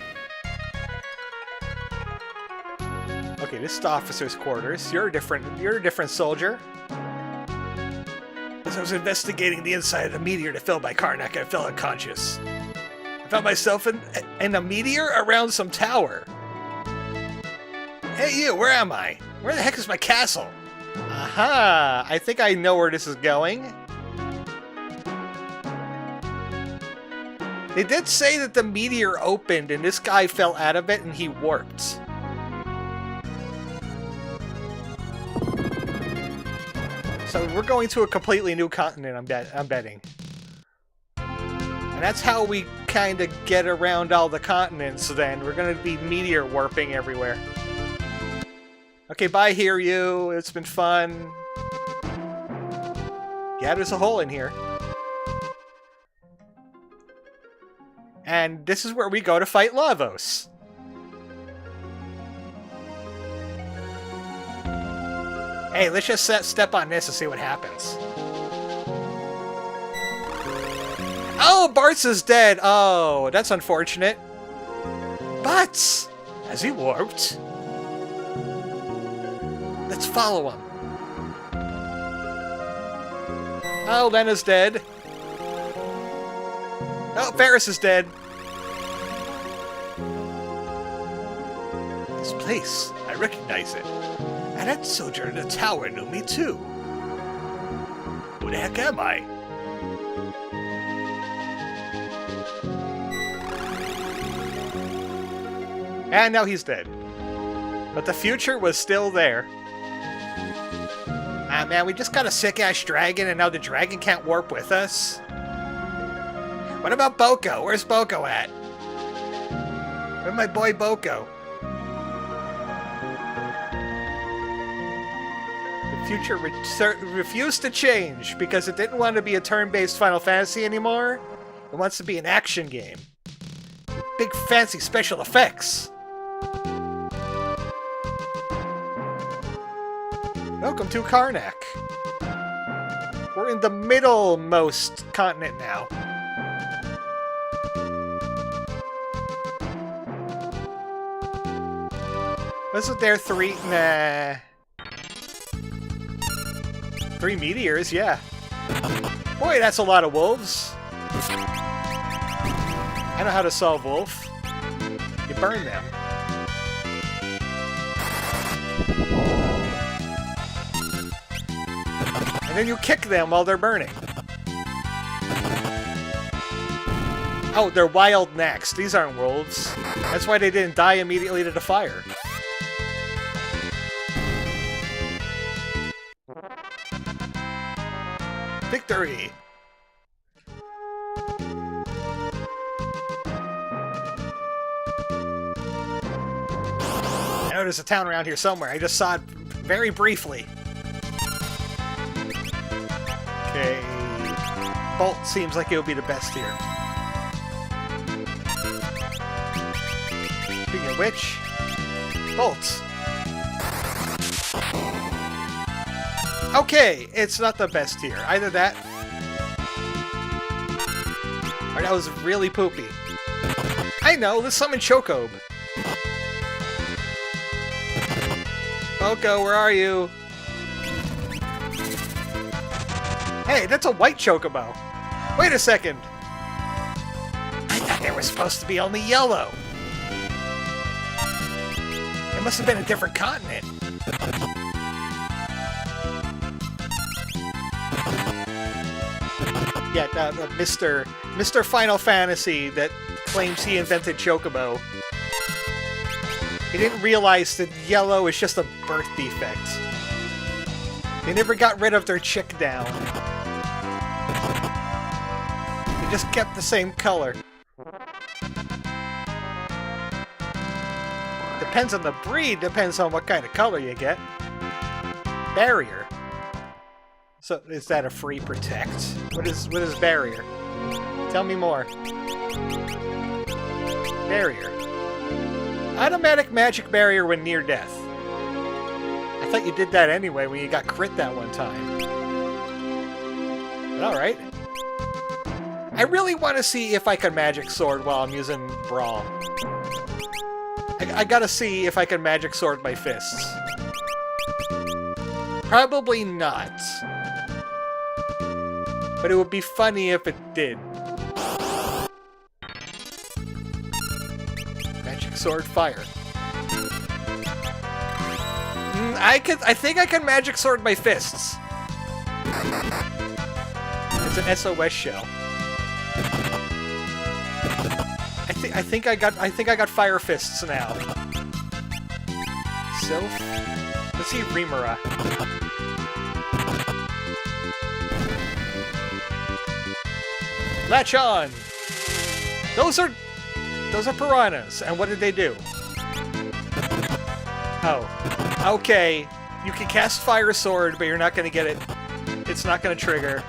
Okay, this is the officer's quarters. You're a different soldier. As I was investigating the inside of the meteor to fill by Karnak, I fell unconscious. I found myself in a meteor around some tower. Hey you, where am I? Where the heck is my castle? Aha! I think I know where this is going. They did say that the meteor opened and this guy fell out of it and he warped. So we're going to a completely new continent, I'm betting. And that's how we kind of get around all the continents then. We're going to be meteor warping everywhere. Okay, bye, hear you. It's been fun. Yeah, there's a hole in here. And this is where we go to fight Lavos. Hey, let's just step on this and see what happens. Oh, Buttz is dead. Oh, that's unfortunate. Buttz! Has he warped? Let's follow him. Oh, Lena's dead. Oh, Ferris is dead. This place, I recognize it. And that soldier in the tower knew me too. Who the heck am I? And now he's dead. But the future was still there. Ah man, we just got a sick-ass dragon and now the dragon can't warp with us? What about Boko? Where's Boko at? Where's my boy Boko? The future refused to change because it didn't want to be a turn-based Final Fantasy anymore. It wants to be an action game. Big fancy special effects. Welcome to Karnak. We're in the middlemost continent now. Wasn't there three? Nah. 3 meteors, yeah. Boy, that's a lot of wolves. I know how to solve wolf. You burn them. And then you kick them while they're burning. Oh, they're wild necks. These aren't wolves. That's why they didn't die immediately to the fire. Victory! I know there's a town around here somewhere. I just saw it very briefly. Okay. Bolt seems like it would be the best here. Speaking of which, Bolt. Okay, it's not the best here. Either that, or that was really poopy. I know, let's summon Chocobo. Boko, where are you? Hey, that's a white Chocobo. Wait a second. I thought they were supposed to be only yellow. It must have been a different continent. Yeah, Mr. Final Fantasy that claims he invented Chocobo. He didn't realize that yellow is just a birth defect. They never got rid of their chick down. They just kept the same color. Depends on the breed, depends on what kind of color you get. Barrier. So, is that a free protect? What is barrier? Tell me more. Barrier. Automatic magic barrier when near death. I thought you did that anyway when you got crit that one time. But alright. I really want to see if I can magic sword while I'm using Brawl. I gotta see if I can magic sword my fists. Probably not. But it would be funny if it did. Magic sword fire. I think I can magic sword my fists. It's an SOS shell. I think I got fire fists now. Sylph. Let's see Rimura. Latch on! Those are piranhas. And what did they do? Oh, okay. You can cast Fire Sword, but you're not going to get it. It's not going to trigger.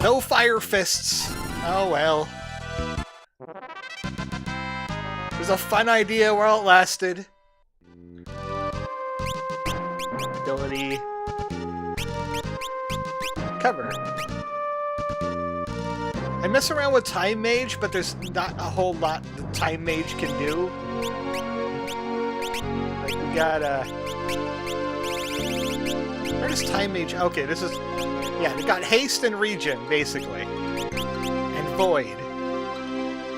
No Fire Fists. Oh well. It was a fun idea while it lasted. Ability. Cover. I mess around with Time Mage, but there's not a whole lot the Time Mage can do. Like, we got, where does Time Mage... Okay, this is... Yeah, we got Haste and Regen, basically. And Void.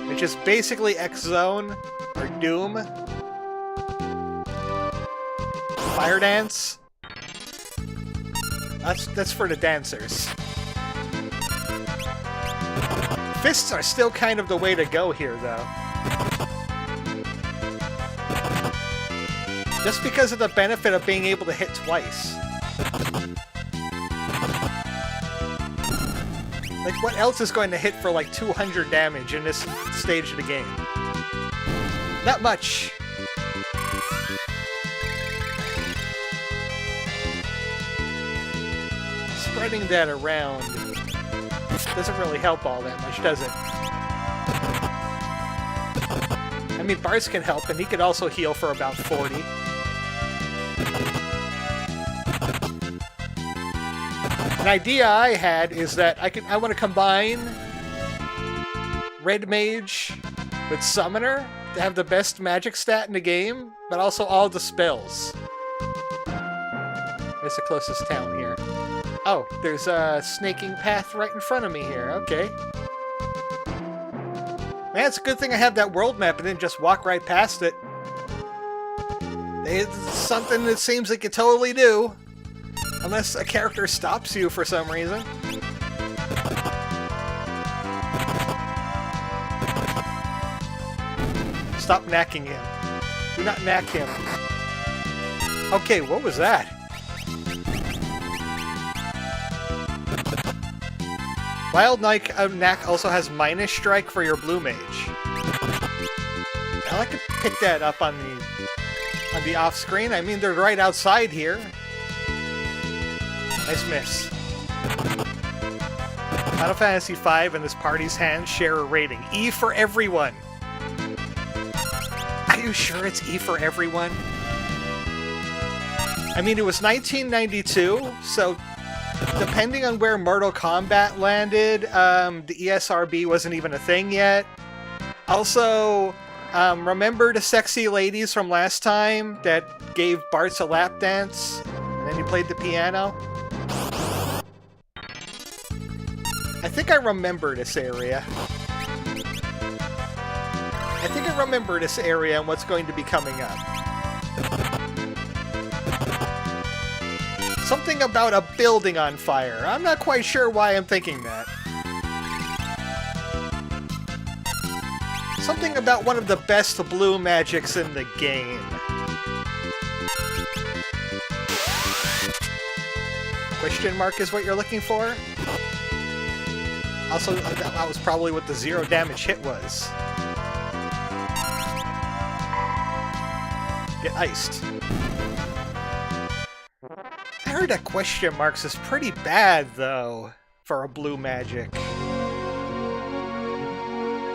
Which is basically X-Zone, or Doom. Fire Dance. That's for the dancers. Fists are still kind of the way to go here, though. Just because of the benefit of being able to hit twice. Like, what else is going to hit for like 200 damage in this stage of the game? Not much. Spreading that around doesn't really help all that much, does it? I mean, Buttz can help, and he could also heal for about 40. An idea I had is that I want to combine Red Mage with Summoner to have the best magic stat in the game, but also all the spells. Where's the closest town here? Oh, there's a snaking path right in front of me here. Okay. Man, it's a good thing I have that world map and didn't just walk right past it. It's something that seems like you totally do. Unless a character stops you for some reason. Stop knacking him. Do not knack him. Okay, what was that? Wild Knack also has minus strike for your blue mage. I like to pick that up on the off screen. I mean, they're right outside here. Nice miss. Final Fantasy V and this party's hands share a rating. E for everyone. Are you sure it's E for everyone? I mean, it was 1992, so depending on where Mortal Kombat landed, the ESRB wasn't even a thing yet. Also, remember the sexy ladies from last time that gave Buttz a lap dance? And then he played the piano? I think I remember this area. I think I remember this area and what's going to be coming up. Something about a building on fire. I'm not quite sure why I'm thinking that. Something about one of the best blue magics in the game. Question mark is what you're looking for? Also, that was probably what the 0 damage hit was. Get iced. I heard that question marks is pretty bad, though, for a blue magic.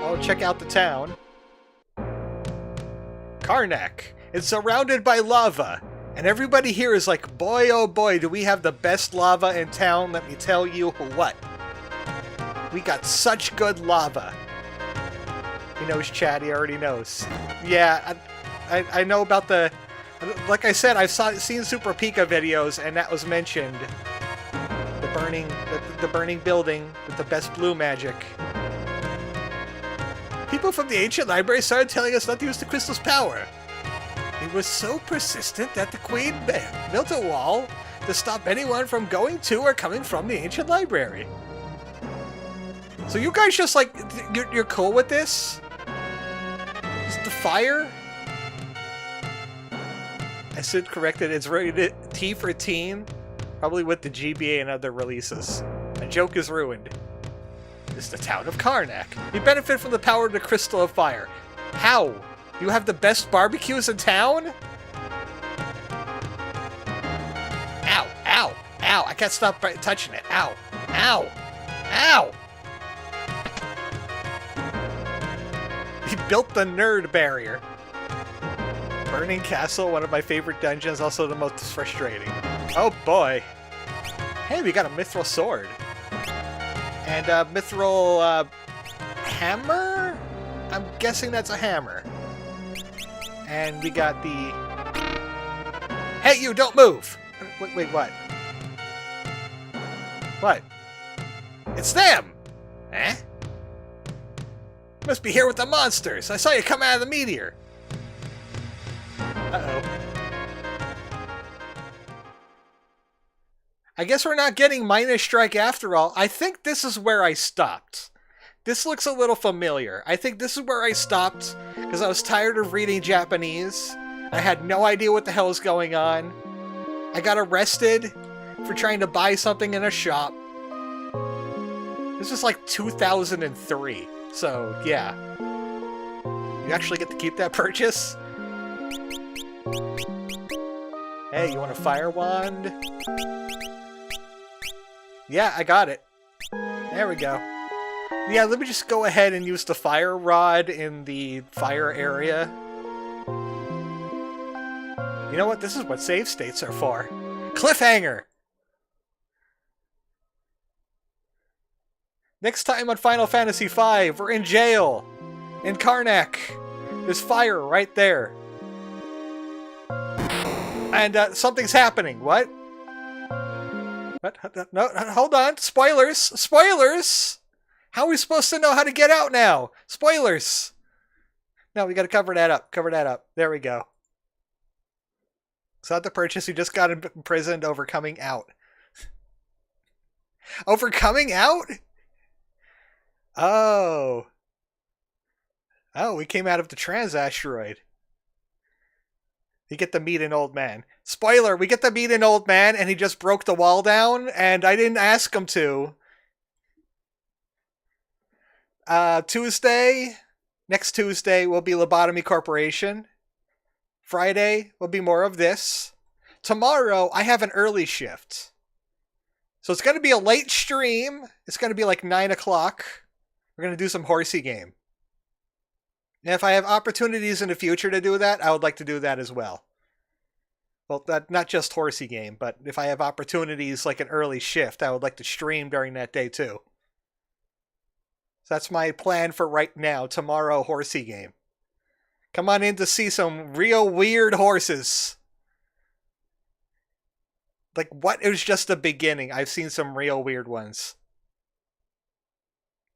Oh, check out the town. Karnak. It's surrounded by lava. And everybody here is like, boy oh boy, do we have the best lava in town, let me tell you what. We got such good lava. He knows, Chad, he already knows. Yeah, I know about the... Like I said, I've seen Super Pika videos, and that was mentioned. The burning building with the best blue magic. People from the ancient library started telling us not to use the crystal's power. It was so persistent that the Queen built a wall to stop anyone from going to or coming from the ancient library. So you guys just like, you're cool with this? Just the fire? I stood corrected, it's rated T for teen, probably with the GBA and other releases. A joke is ruined. is the town of Karnak. You benefit from the power of the Crystal of Fire. How? You have the best barbecues in town? Ow, ow, ow. I can't stop touching it. Ow, ow, ow. He built the nerd barrier. Burning Castle, one of my favorite dungeons, also the most frustrating. Oh boy. Hey, we got a mithril sword. And a mithril hammer? I'm guessing that's a hammer. And we got the... Hey, you, don't move! Wait, what? What? It's them! Eh? You must be here with the monsters. I saw you come out of the meteor. Uh-oh. I guess we're not getting Minus Strike after all. I think this is where I stopped. This looks a little familiar. I think this is where I stopped because I was tired of reading Japanese. I had no idea what the hell was going on. I got arrested for trying to buy something in a shop. This was like 2003. So, yeah. You actually get to keep that purchase? Hey, you want a fire wand? Yeah, I got it. There we go. Yeah, let me just go ahead and use the fire rod in the fire area. You know what? This is what save states are for. Cliffhanger! Next time on Final Fantasy V, we're in jail! In Karnak! There's fire right there. And something's happening. What? What? No, hold on. Spoilers! Spoilers! How are we supposed to know how to get out now? Spoilers! No, we gotta cover that up. Cover that up. There we go. It's not the purchase. You just got imprisoned over coming out. Over coming out? Oh. Oh, we came out of the trans asteroid. You get to meet an old man. Spoiler, we get to meet an old man and he just broke the wall down and I didn't ask him to. Tuesday, next Tuesday will be Lobotomy Corporation. Friday will be more of this. Tomorrow, I have an early shift. So it's going to be a late stream. It's going to be like 9 o'clock. We're going to do some horsey game. And if I have opportunities in the future to do that, I would like to do that as well. Well, not just horsey game, but if I have opportunities like an early shift, I would like to stream during that day too. So that's my plan for right now. Tomorrow, horsey game. Come on in to see some real weird horses. Like, what? It was just the beginning. I've seen some real weird ones.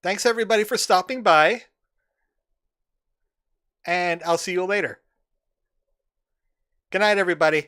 Thanks, everybody, for stopping by. And I'll see you later. Good night, everybody.